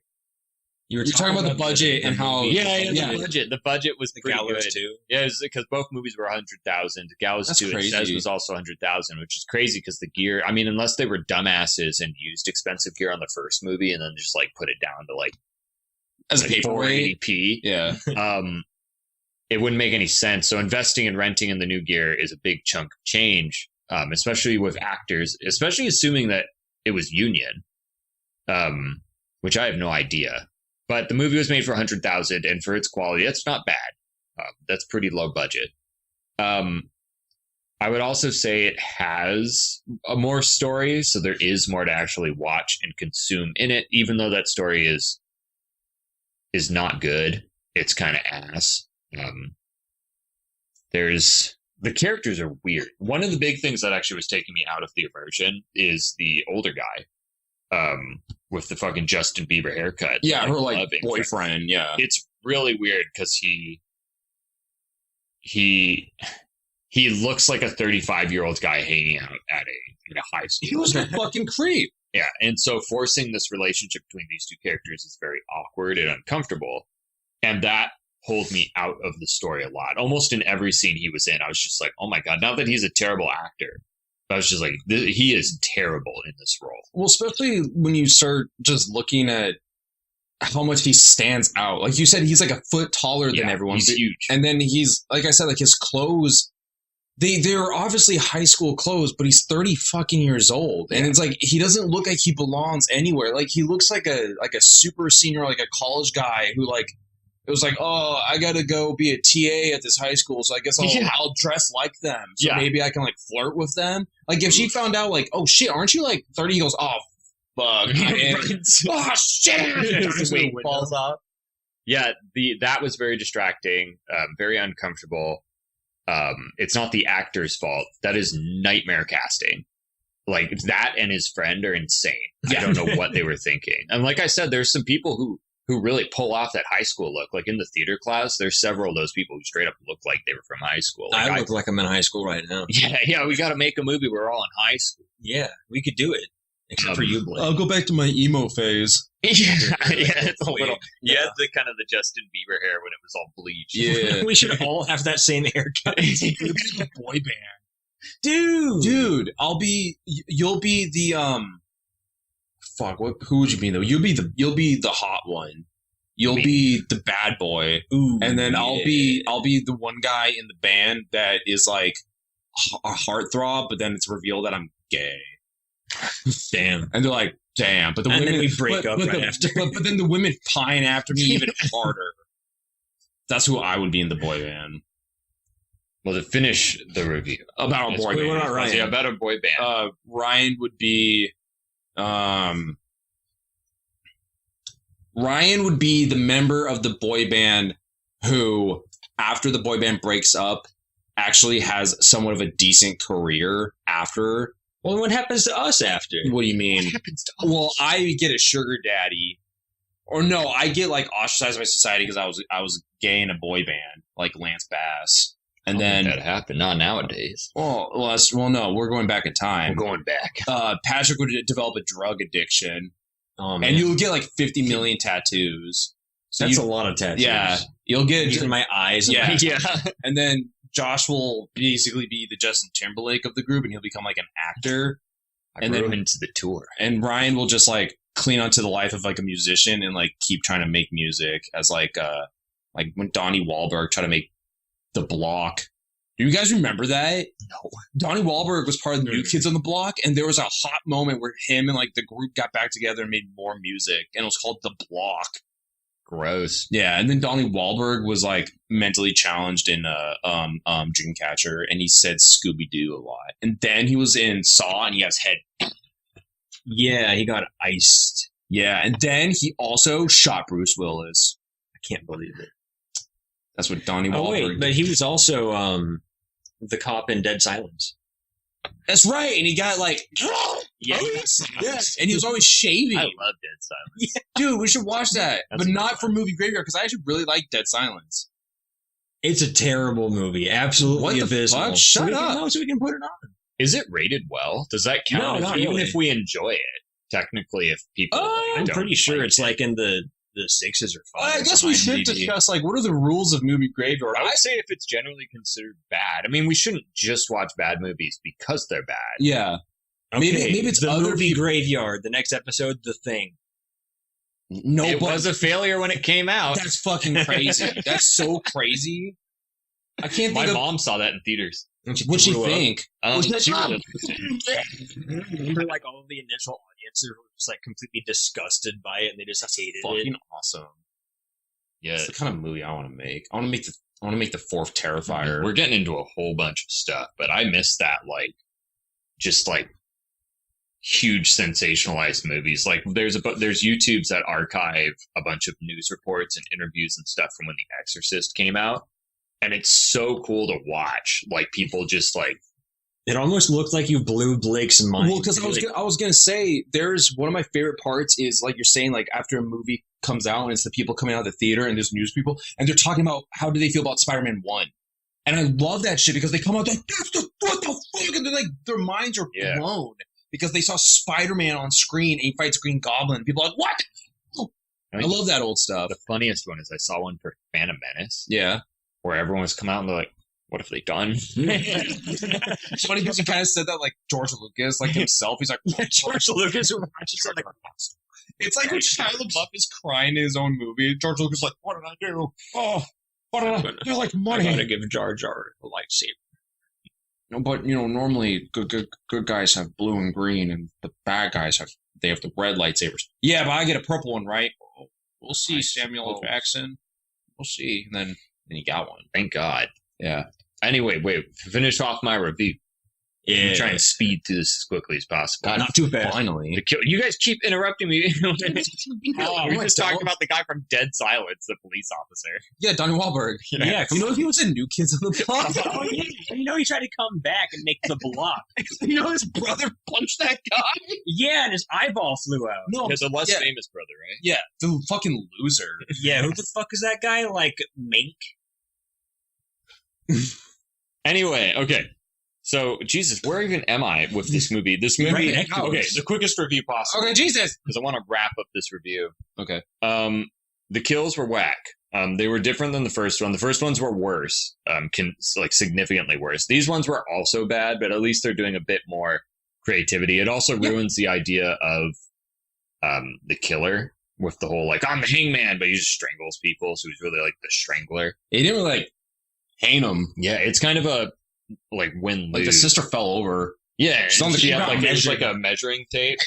Speaker 2: You're
Speaker 1: talking about the budget and how...
Speaker 3: The budget. The budget was pretty
Speaker 2: Gallows
Speaker 3: good.
Speaker 2: 2.
Speaker 3: Yeah, because both movies were 100,000. Gallows
Speaker 1: That's
Speaker 3: 2
Speaker 1: crazy.
Speaker 3: it says was also 100,000, which is crazy because the gear. I mean, unless they were dumbasses and used expensive gear on the first movie and then just like put it down to like
Speaker 1: As a paperweight.
Speaker 3: 480p.
Speaker 1: Yeah.
Speaker 3: It wouldn't make any sense. So investing and renting in the new gear is a big chunk of change, especially with actors, especially assuming that it was union, which I have no idea. But the movie was made for 100,000, and for its quality, that's not bad. That's pretty low budget. I would also say it has a more story, so there is more to actually watch and consume in it, even though that story is not good. It's kind of ass. The characters are weird. One of the big things that actually was taking me out of the immersion is the older guy, with the fucking Justin Bieber haircut.
Speaker 1: Yeah, her like
Speaker 3: loving.
Speaker 1: boyfriend. Yeah.
Speaker 3: It's really weird because he looks like a 35-year-old guy hanging out at a high school.
Speaker 1: He was a fucking creep.
Speaker 3: Yeah, and so forcing this relationship between these two characters is very awkward and uncomfortable, and that pulled me out of the story a lot. Almost in every scene he was in, I was just like, oh my god, not that he's a terrible actor, but I was just like, he is terrible in this role.
Speaker 1: Well, especially when you start just looking at how much he stands out. Like you said, he's like a foot taller than everyone.
Speaker 3: He's huge.
Speaker 1: And then he's, like I said, like his clothes, they're obviously high school clothes, but he's 30 fucking years old. And it's like, he doesn't look like he belongs anywhere. Like he looks like a super senior, like a college guy who like, it was like, oh, I got to go be a TA at this high school, so I guess I'll dress like them. So maybe I can, like, flirt with them. Like, if she found out, like, oh, shit, aren't you, like, 30? He goes, oh, fuck. Oh, shit!
Speaker 3: Falls off. Yeah, that was very distracting, very uncomfortable. It's not the actor's fault. That is nightmare casting. Like, that and his friend are insane. I don't know what they were thinking. And like I said, there's some people who really pull off that high school look. Like in the theater class, there's several of those people who straight up look like they were from high school. Like
Speaker 2: I look like I'm in high school right now.
Speaker 3: Yeah, we got to make a movie where we're all in high school.
Speaker 2: Yeah, we could do it. Except for you, Blake.
Speaker 1: I'll go back to my emo phase.
Speaker 3: yeah, it's a little. You had the kind of the Justin Bieber hair when it was all bleached.
Speaker 1: Yeah.
Speaker 2: We should all have that same haircut.
Speaker 1: The boy band.
Speaker 2: Dude.
Speaker 1: You'll be the fuck, who would you be though? You'll be the hot one. You'll be the bad boy.
Speaker 2: Ooh,
Speaker 1: and then I'll be the one guy in the band that is like a heartthrob, but then it's revealed that I'm gay.
Speaker 2: Damn.
Speaker 1: And they're like, damn. But the
Speaker 2: And
Speaker 1: women
Speaker 2: then we break up right after.
Speaker 1: But then the women pine after me even harder. That's who I would be in the boy band.
Speaker 3: Well, to finish the review
Speaker 1: About a boy band.
Speaker 2: What about Ryan?
Speaker 3: Yeah, about a boy band.
Speaker 1: Ryan would be Ryan would be the member of the boy band who, after the boy band breaks up, actually has somewhat of a decent career after.
Speaker 2: Well, what happens to us after?
Speaker 1: What do you mean?
Speaker 3: What happens to us?
Speaker 1: Well, I get a sugar daddy. Or no, I get like ostracized by society because I was gay in a boy band, like Lance Bass. And then
Speaker 3: that happened. Not nowadays.
Speaker 1: no, we're going back in time.
Speaker 3: We're going back.
Speaker 1: Patrick would develop a drug addiction.
Speaker 2: Oh, man.
Speaker 1: And you'll get like 50 million tattoos. So
Speaker 2: That's a lot of tattoos.
Speaker 1: Yeah. You'll get
Speaker 2: These are my eyes. And
Speaker 1: Yeah.
Speaker 2: my-
Speaker 3: Yeah.
Speaker 1: and then Josh will basically be the Justin Timberlake of the group and he'll become like an actor.
Speaker 3: I
Speaker 1: And
Speaker 3: grew
Speaker 1: then-
Speaker 3: into the tour.
Speaker 1: And Ryan will just like clean onto the life of like a musician and like keep trying to make music as like when Donnie Wahlberg tried to make The Block. Do you guys remember that?
Speaker 3: No.
Speaker 1: Donnie Wahlberg was part of the New Kids on the Block, and there was a hot moment where him and like the group got back together and made more music, and it was called The Block.
Speaker 3: Gross.
Speaker 1: Yeah, and then Donnie Wahlberg was like mentally challenged in Dreamcatcher, and he said Scooby Doo a lot. And then he was in Saw, and he got his head.
Speaker 2: Yeah, he got iced.
Speaker 1: Yeah, and then he also shot Bruce Willis.
Speaker 2: I can't believe it.
Speaker 1: That's what Donnie Wahlberg.
Speaker 2: Oh, wait,
Speaker 1: did.
Speaker 2: but he was also the cop in Dead Silence.
Speaker 1: That's right, and he got like.
Speaker 2: Yeah,
Speaker 1: Yes, and he was always shaving.
Speaker 3: I love Dead Silence.
Speaker 1: Dude, we should watch that,
Speaker 3: That's
Speaker 1: but
Speaker 3: a good
Speaker 1: not for Movie Graveyard because I actually really like Dead Silence.
Speaker 2: It's a terrible movie. Absolutely
Speaker 1: What the
Speaker 2: abysmal.
Speaker 1: fuck? Shut
Speaker 2: we
Speaker 1: up.
Speaker 2: Can, no, so we can put it on.
Speaker 3: Is it rated well? Does that count?
Speaker 2: No, not
Speaker 3: even
Speaker 2: really.
Speaker 3: if we enjoy it, technically, if people.
Speaker 2: I'm
Speaker 3: don't
Speaker 2: pretty sure
Speaker 3: like
Speaker 2: it's
Speaker 3: it.
Speaker 2: like in the 6s or 5s.
Speaker 1: I guess we should discuss like what are the rules of Movie Graveyard.
Speaker 3: I would say if it's generally considered bad. I mean, we shouldn't just watch bad movies because they're bad.
Speaker 1: Yeah,
Speaker 2: Okay,
Speaker 1: maybe it's
Speaker 2: the
Speaker 1: other
Speaker 2: movie
Speaker 1: people-
Speaker 2: Graveyard. The next episode, The Thing.
Speaker 1: no,
Speaker 3: It
Speaker 1: but
Speaker 3: was a failure when it came out.
Speaker 1: that's fucking crazy. That's so crazy. I can't
Speaker 3: My
Speaker 1: think of
Speaker 3: mom saw that in theaters.
Speaker 1: what she
Speaker 2: threw up.
Speaker 1: think.
Speaker 3: She really-
Speaker 2: Remember, like all of the initial audience were just like completely disgusted by it, and they just hated it.
Speaker 1: Fucking awesome.
Speaker 3: yeah,
Speaker 1: It's the kind of movie I want to make. I want to make the fourth Terrifier.
Speaker 3: we're getting into a whole bunch of stuff, but I miss that just huge sensationalized movies. Like there's YouTubes that archive a bunch of news reports and interviews and stuff from when The Exorcist came out, and it's so cool to watch. Like people just like.
Speaker 2: It almost looked like you blew Blake's mind.
Speaker 1: Well, because I was gonna say there's one of my favorite parts is like you're saying like after a movie comes out and it's the people coming out of the theater and there's news people and they're talking about how do they feel about Spider-Man 1. And I love that shit because they come out like what the fuck, and they're like their minds are
Speaker 3: Yeah.
Speaker 1: blown because they saw Spider-Man on screen and he fights Green Goblin. People are like what? I love that old stuff.
Speaker 3: The funniest one is I saw one for Phantom Menace
Speaker 1: Yeah.
Speaker 3: where everyone was coming out and they're like, "What have they done?"
Speaker 1: It's funny because he kind of said that like George Lucas, like himself. He's like,
Speaker 2: George Lucas watches something.
Speaker 1: it's like when Shia LaBeouf is crying in his own movie. George Lucas is like, what did I do? Oh, what did I do? They're like
Speaker 2: I gotta
Speaker 1: money.
Speaker 2: give Jar Jar a lightsaber.
Speaker 1: No, but normally good guys have blue and green, and the bad guys have the red lightsabers. Yeah, but I get a purple one, right? We'll see,
Speaker 3: I
Speaker 1: Samuel L.
Speaker 3: suppose.
Speaker 1: Jackson. We'll see. And then he got one.
Speaker 3: Thank God.
Speaker 1: Yeah.
Speaker 3: Anyway, wait. To finish off my review.
Speaker 2: Yeah,
Speaker 3: I'm trying to speed through this as quickly as possible.
Speaker 1: God,
Speaker 2: not too bad.
Speaker 1: Finally.
Speaker 3: You guys keep interrupting me.
Speaker 1: Oh,
Speaker 3: We're just
Speaker 1: don't.
Speaker 3: talking about the guy from Dead Silence, the police officer.
Speaker 1: Yeah, Donnie Wahlberg.
Speaker 2: Yeah,
Speaker 1: You know he was in New Kids on the Block?
Speaker 2: Oh, yeah. He tried to come back and make The Block.
Speaker 1: You know his brother punched that guy?
Speaker 2: Yeah, and his eyeball flew out.
Speaker 1: No.
Speaker 3: Because a less
Speaker 1: yeah.
Speaker 3: famous brother, right?
Speaker 1: Yeah, the fucking loser.
Speaker 2: Yeah, who the fuck is that guy? Like, Mink?
Speaker 3: Anyway, okay. So, Jesus, where even am I with this movie? This
Speaker 2: Right
Speaker 3: movie.
Speaker 2: next to
Speaker 3: Okay,
Speaker 2: us.
Speaker 3: the quickest review possible.
Speaker 1: Okay, Jesus.
Speaker 3: Because I want to wrap up this review.
Speaker 1: Okay.
Speaker 3: The kills were whack. They were different than the first one. The first ones were worse, significantly worse. These ones were also bad, but at least they're doing a bit more creativity. It also ruins the idea of the killer with the whole like I'm the hangman, but he just strangles people, so he's really like the strangler.
Speaker 1: He didn't really like hang him.
Speaker 3: Yeah, it's kind of a like win lose.
Speaker 1: Like the sister fell over.
Speaker 3: Yeah,
Speaker 1: She's on the
Speaker 3: she had
Speaker 1: ground
Speaker 3: like it was
Speaker 1: measuring.
Speaker 3: like a measuring tape.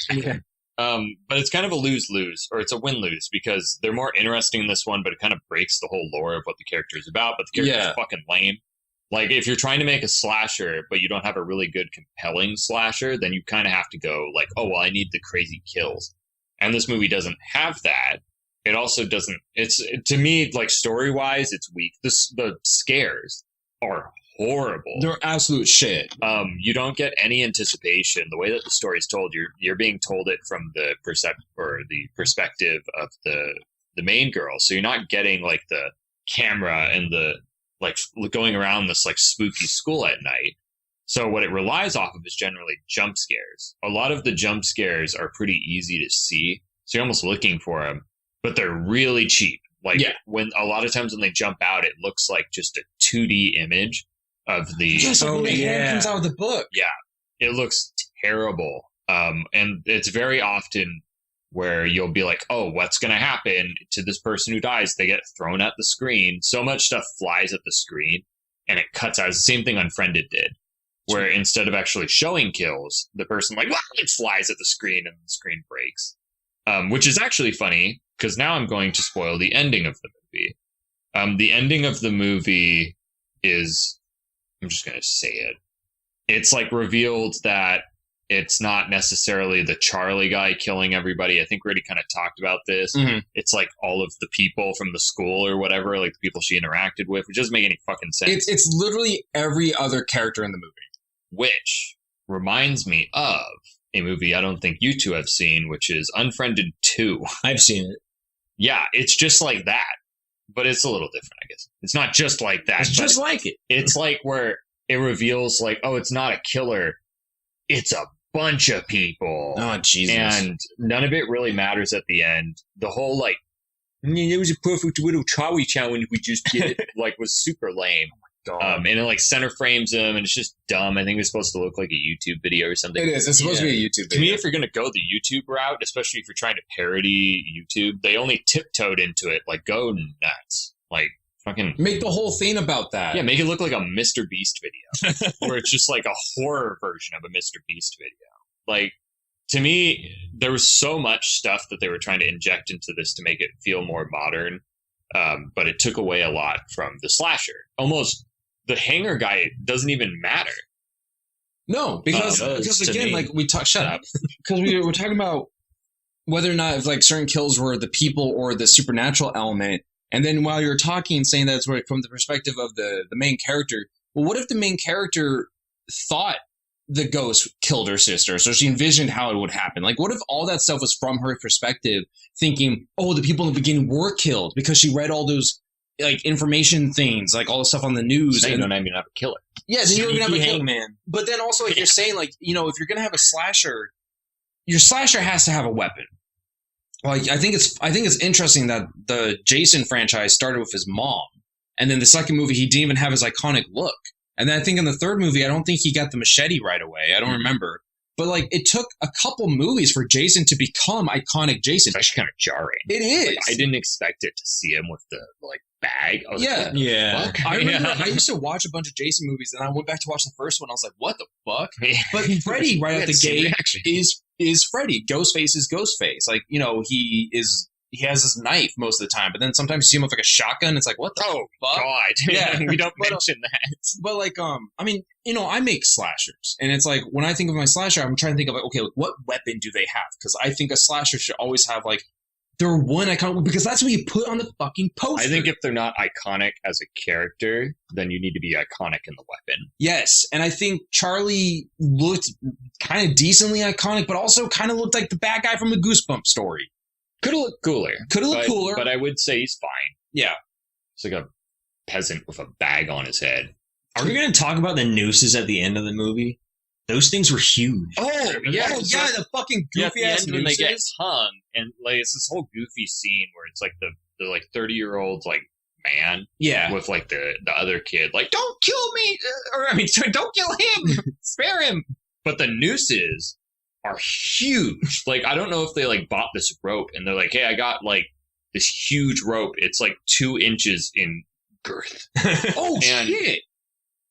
Speaker 3: But it's kind of a lose-lose, or it's a win-lose, because they're more interesting in this one, but it kind of breaks the whole lore of what the character is about, but the character's fucking lame. Like, if you're trying to make a slasher, but you don't have a really good, compelling slasher, then you kind of have to go, like, oh, well, I need the crazy kills. And this movie doesn't have that. It also doesn't, it's, to me, like, story-wise, it's weak. The scares are horrible.
Speaker 1: They're absolute shit.
Speaker 3: You don't get any anticipation. The way that the story is told, you're being told it from the perspective of the main girl. So you're not getting like the camera and the like going around this like spooky school at night. So what it relies off of is generally jump scares. A lot of the jump scares are pretty easy to see, so you're almost looking for them, but they're really cheap. Like when a lot of times when they jump out, it looks like just a 2D image of the
Speaker 1: hand comes out of the book.
Speaker 3: Yeah, it looks terrible. And it's very often where you'll be like, oh, what's going to happen to this person who dies? They get thrown at the screen. So much stuff flies at the screen and it cuts out. It's the same thing Unfriended did, where instead of actually showing kills, the person like, it flies at the screen and the screen breaks. Which is actually funny because now I'm going to spoil the ending of the movie. The ending of the movie is, I'm just going to say it. It's like revealed that it's not necessarily the Charlie guy killing everybody. I think we already kind of talked about this.
Speaker 1: Mm-hmm.
Speaker 3: It's like all of the people from the school or whatever, like the people she interacted with, which doesn't make any fucking sense.
Speaker 1: It's literally every other character in the movie.
Speaker 3: Which reminds me of a movie I don't think you two have seen, which is Unfriended 2.
Speaker 2: I've seen it.
Speaker 3: Yeah, it's just like that. But it's a little different, I guess. It's not just like that.
Speaker 1: It's just like it.
Speaker 3: It's like where it reveals, like, oh, it's not a killer. It's a bunch of people.
Speaker 1: Oh, Jesus.
Speaker 3: And none of it really matters at the end. The whole, like, it was a perfect little Charlie challenge we just did, like, was super lame. And it, like, center frames him, and it's just dumb. I think it's supposed to look like a YouTube video or something.
Speaker 1: It is. It's supposed to be a YouTube video.
Speaker 3: To me, if you're going to go the YouTube route, especially if you're trying to parody YouTube, they only tiptoed into it. Like, go nuts. Like, fucking...
Speaker 1: Make the whole thing about that.
Speaker 3: Yeah, make it look like a Mr. Beast video. Where it's just like a horror version of a Mr. Beast video. Like, to me, there was so much stuff that they were trying to inject into this to make it feel more modern. But it took away a lot from the slasher. Almost... The hanger guy doesn't even matter.
Speaker 1: No, because again, like we talked, shut up. Because we were talking about whether or not if like certain kills were the people or the supernatural element, and then while you were talking, saying that's where from the perspective of the main character. Well, what if the main character thought the ghost killed her sister, so she envisioned how it would happen? Like, what if all that stuff was from her perspective, thinking, oh, the people in the beginning were killed because she read all those. Like information things, like all the stuff on the news.
Speaker 3: So
Speaker 1: and
Speaker 3: you don't even have a killer.
Speaker 1: Yeah, then you're gonna have a
Speaker 2: hangman.
Speaker 1: But then also, like you're saying, like if you're gonna have a slasher, your slasher has to have a weapon. Like I think it's interesting that the Jason franchise started with his mom, and then the second movie he didn't even have his iconic look, and then I think in the third movie I don't think he got the machete right away. I don't remember. But, like, it took a couple movies for Jason to become iconic Jason.
Speaker 3: It's actually kind of jarring.
Speaker 1: It is.
Speaker 3: Like, I didn't expect it to see him with the, like, bag. I was
Speaker 1: Yeah.
Speaker 3: like,
Speaker 2: Yeah.
Speaker 3: fuck?
Speaker 1: I remember I used to watch a bunch of Jason movies, and I went back to watch the first one. I was like, what the fuck? But Freddy, right out the gate, is Freddy. Ghostface is Ghostface. Like, he has his knife most of the time, but then sometimes you see him with like a shotgun. It's like, what the fuck?
Speaker 3: God.
Speaker 1: Yeah.
Speaker 3: We don't mention that.
Speaker 1: But like, I mean, I make slashers, and it's like when I think of my slasher, I'm trying to think of like, okay, what weapon do they have? Because I think a slasher should always have like their one iconic, because that's what you put on the fucking poster.
Speaker 3: I think if they're not iconic as a character, then you need to be iconic in the weapon.
Speaker 1: Yes, and I think Charlie looked kind of decently iconic, but also kind of looked like the bad guy from the Goosebumps story.
Speaker 3: Could have looked cooler.
Speaker 1: Cooler.
Speaker 3: But I would say he's fine.
Speaker 1: Yeah.
Speaker 3: It's like a peasant with a bag on his head.
Speaker 2: Are we going to talk about the nooses at the end of the movie? Those things were huge.
Speaker 1: Oh yeah,
Speaker 3: Yeah,
Speaker 1: yeah, the fucking
Speaker 3: Yeah, at
Speaker 1: goofy
Speaker 3: the
Speaker 1: ass
Speaker 3: end when they get
Speaker 1: nooses.
Speaker 3: hung, and like it's this whole goofy scene where it's like the like 30-year-old like man
Speaker 1: Yeah,
Speaker 3: with like the other kid like don't kill me or I mean sorry, don't kill him, spare him. But the nooses are huge. Like I don't know if they like bought this rope and they're like, hey, I got like this huge rope. It's like 2 inches in girth.
Speaker 1: oh
Speaker 3: And-
Speaker 1: shit.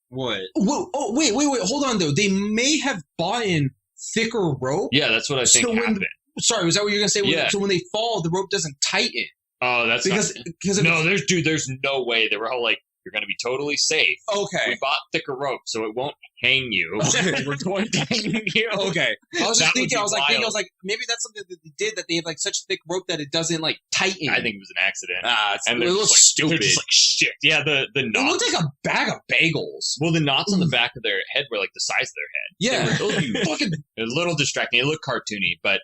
Speaker 2: What?
Speaker 1: Whoa, oh wait, hold on though. They may have bought in thicker rope.
Speaker 3: Yeah, that's what I think
Speaker 1: So when-
Speaker 3: happened.
Speaker 1: Sorry, was that what you were gonna say?
Speaker 3: Yeah.
Speaker 1: So when they fall, the rope doesn't tighten
Speaker 3: Oh, that's
Speaker 1: because
Speaker 3: not,
Speaker 1: because
Speaker 3: no. There's no way. They were all like, you're gonna be totally safe.
Speaker 1: Okay.
Speaker 3: We bought thicker rope, so it won't hang you.
Speaker 1: Okay.
Speaker 3: We're going to hang you.
Speaker 1: Okay. I was
Speaker 3: That
Speaker 1: just
Speaker 3: would
Speaker 1: thinking.
Speaker 3: be
Speaker 1: I was
Speaker 3: wild.
Speaker 1: like, maybe that's something that they did. That they have like such thick rope that it doesn't like tighten.
Speaker 3: I think it was an accident.
Speaker 1: and
Speaker 3: And
Speaker 1: it
Speaker 3: they're
Speaker 1: looks
Speaker 3: just like,
Speaker 1: stupid.
Speaker 3: They're just like shit. Yeah, the
Speaker 1: It
Speaker 3: knots.
Speaker 1: looked like a bag of bagels.
Speaker 3: Well, the knots on the back of their head were like the size of their head.
Speaker 1: Yeah.
Speaker 3: They were huge.
Speaker 1: Fucking.
Speaker 3: It was a little distracting. It looked cartoony, but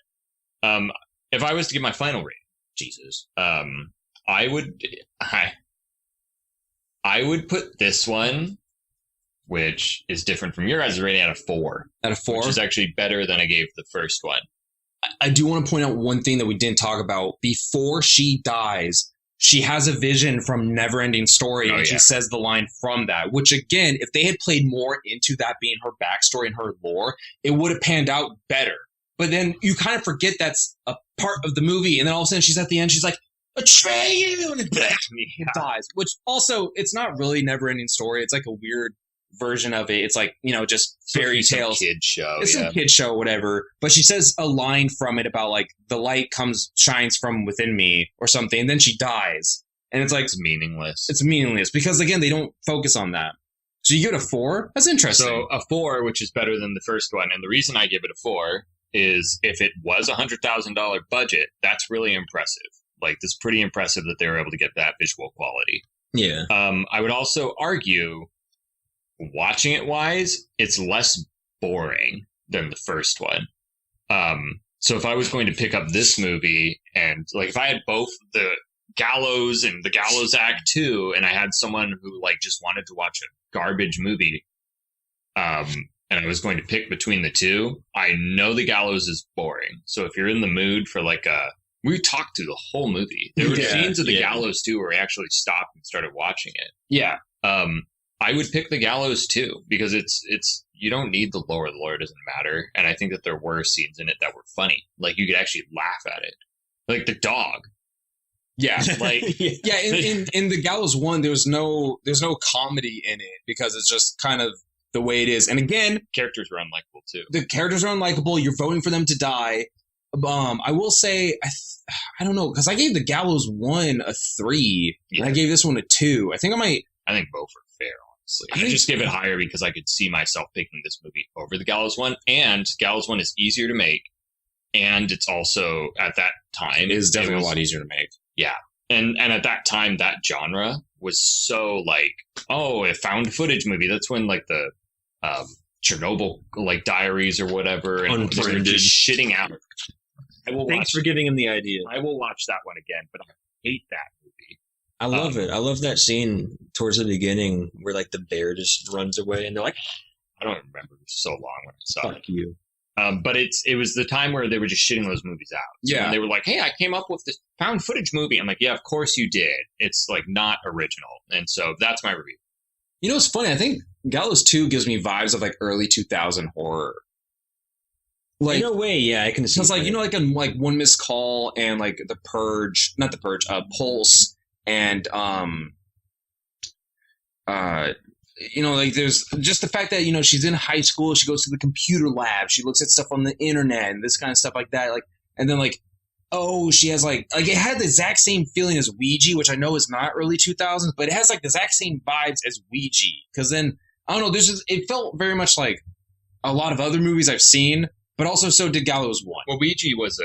Speaker 3: if I was to give my final rating, Jesus, I would put this one, which is different from your guys' rating, at a 4,
Speaker 1: Out of 4.
Speaker 3: which is actually better than I gave the first one.
Speaker 1: I do want to point out one thing that we didn't talk about. Before she dies, she has a vision from Neverending Story,
Speaker 3: Oh,
Speaker 1: and she
Speaker 3: yeah.
Speaker 1: says the line from that. Which again, if they had played more into that being her backstory and her lore, it would have panned out better. But then you kind of forget that's a part of the movie, and then all of a sudden she's at the end, she's like, "Betray you!" and it dies. Which also, it's not really Neverending Story. It's like a weird version of it. It's like, just fairy
Speaker 3: Some
Speaker 1: tales.
Speaker 3: kid show.
Speaker 1: It's
Speaker 3: yeah.
Speaker 1: some kid show, whatever. But she says a line from it about like the light shines from within me or something, and then she dies, and it's like
Speaker 3: It's meaningless.
Speaker 1: it's meaningless because again they don't focus on that. So you give it a 4. That's interesting.
Speaker 3: So a 4, which is better than the first one, and the reason I give it a 4 is if it was $100,000 budget, that's really impressive. Like, it's pretty impressive that they were able to get that visual quality.
Speaker 2: Yeah.
Speaker 3: I would also argue, watching it wise, it's less boring than the first one. So if I was going to pick up this movie and like if I had both the Gallows and the Gallows Act 2 and I had someone who like just wanted to watch a garbage movie, and I was going to pick between the two, I know the Gallows is boring. So if you're in the mood for like we talked through the whole movie. There were
Speaker 1: Yeah,
Speaker 3: scenes of the
Speaker 2: yeah.
Speaker 3: Gallows 2 where I actually stopped and started watching it.
Speaker 1: yeah,
Speaker 3: I would pick the Gallows too because it's you don't need the lore. The lore doesn't matter, and I think that there were scenes in it that were funny. Like you could actually laugh at it, like the dog.
Speaker 1: yeah.
Speaker 3: Like
Speaker 1: Yeah, in the Gallows 1, there's no comedy in it because it's just kind of the way it is. And again,
Speaker 3: characters were unlikable too.
Speaker 1: the characters are unlikable. You're voting for them to die. I will say, I don't know, because I gave the Gallows 1 a 3, and I gave this one a 2. I think
Speaker 3: I think both are fair, honestly. I just give it higher because I could see myself picking this movie over the Gallows 1, and Gallows 1 is easier to make, and it's also at that time
Speaker 1: it is definitely
Speaker 3: was-
Speaker 1: a lot easier to make.
Speaker 3: And at that time, that genre was so like, oh, a found footage movie. That's when like the Chernobyl like diaries or whatever, and they're
Speaker 2: Unbranded.
Speaker 3: just shitting out. I will
Speaker 2: Thanks for giving him the idea.
Speaker 3: I will watch that one again, but I hate that movie.
Speaker 2: I love it. I love that scene towards the beginning where like the bear just runs away and they're like,
Speaker 3: I don't remember. It was so long when I saw it.
Speaker 2: "Fuck you."
Speaker 3: But it was the time where they were just shitting those movies out. So
Speaker 1: Yeah.
Speaker 3: when they were like, hey, I came up with this found footage movie. I'm like, yeah, of course you did. It's like not original. And so that's my review.
Speaker 1: You know, it's funny. I think Gallows 2 gives me vibes of like early 2000 horror. Like,
Speaker 2: In a way, yeah, I can see.
Speaker 1: because like,
Speaker 2: that.
Speaker 1: like One Missed Call and like The Purge, not The Purge, Pulse, and like there's just the fact that she's in high school, she goes to the computer lab, she looks at stuff on the internet and this kind of stuff like that, like, and then like, oh, she has like it had the exact same feeling as Ouija, which I know is not early 2000s, but it has like the exact same vibes as Ouija. Because then I don't know, it felt very much like a lot of other movies I've seen, but also so did Gallows 1.
Speaker 3: Well, Ouija was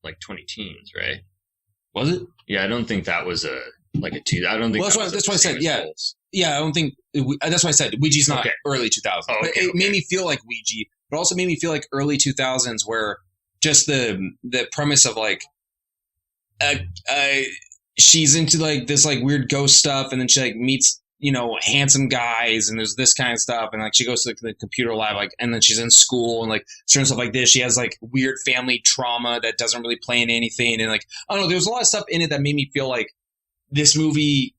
Speaker 3: like 20 teens, right?
Speaker 1: Was it?
Speaker 3: Yeah, I don't think that was I don't think
Speaker 1: Well, that's why I said, yeah. Yeah, I don't think that's why I said Ouija's not
Speaker 3: Okay.
Speaker 1: early 2000s.
Speaker 3: Oh,
Speaker 1: But
Speaker 3: okay,
Speaker 1: it made me feel like Ouija, but also made me feel like early 2000s, where just the premise of like, she's into like this like weird ghost stuff, and then she like meets handsome guys, and there's this kind of stuff, and like she goes to the computer lab, like, and then she's in school and like certain stuff like this. She has like weird family trauma that doesn't really play into anything, and like I don't know, there's a lot of stuff in it that made me feel like this movie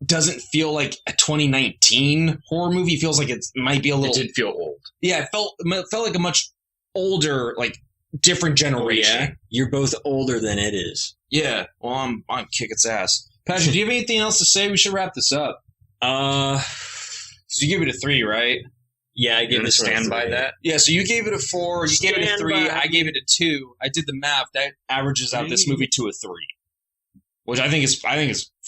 Speaker 1: doesn't feel like a 2019 horror movie. It feels like it might be a little.
Speaker 3: It did feel old.
Speaker 1: Yeah, it felt like a much older, like different generation.
Speaker 2: Oh, yeah? You're both older than it is.
Speaker 1: Yeah, well, I'm kick its ass. Patrick, do you have anything else to say? We should wrap this up. Because you give it a 3, right?
Speaker 2: Yeah, I
Speaker 3: You
Speaker 2: give
Speaker 3: gonna
Speaker 2: this one a
Speaker 3: stand by
Speaker 2: 3.
Speaker 3: that?
Speaker 1: Yeah, so you gave it a 4, you gave it a
Speaker 2: Stand
Speaker 1: 3,
Speaker 2: by.
Speaker 1: I gave it a 2. I did the math. That averages out this movie to a 3. Which I think is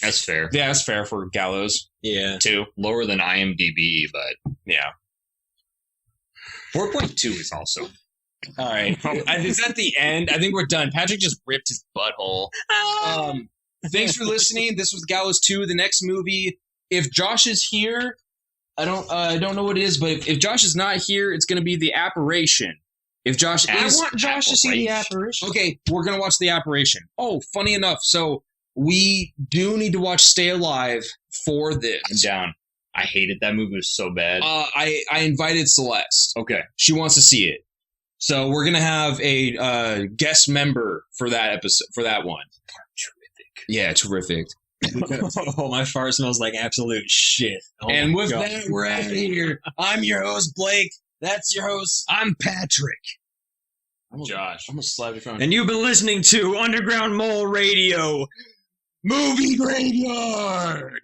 Speaker 3: That's fair.
Speaker 1: yeah, that's fair for Gallows.
Speaker 2: Yeah.
Speaker 1: 2.
Speaker 3: Lower than IMDb, but
Speaker 1: Yeah.
Speaker 3: 4.2 is also.
Speaker 1: All right. Is that the end? I think we're done. Patrick just ripped his butthole. Thanks for listening. This was Gallows 2. The next movie, if Josh is here, I don't know what it is, but if Josh is not here, it's going to be The Apparition. If Josh is...
Speaker 2: I want Josh to see The Apparition.
Speaker 1: Okay, we're going to watch The Apparition. Oh, funny enough. So we do need to watch Stay Alive for this.
Speaker 3: I'm down. I hated that movie. It was so bad.
Speaker 1: I invited Celeste.
Speaker 3: Okay.
Speaker 1: She wants to see it. So we're going to have a guest member for that episode, for that one.
Speaker 3: Terrific.
Speaker 1: Yeah, terrific.
Speaker 2: Oh, my fart smells like absolute shit. Oh
Speaker 1: And
Speaker 2: my
Speaker 1: with
Speaker 2: God.
Speaker 1: that, we're out of here. I'm your host, Blake. That's your host.
Speaker 2: I'm Patrick.
Speaker 3: Josh.
Speaker 1: I'm going to slap your phone.
Speaker 2: And you've been listening to Underground Mole Radio. Movie Graveyard.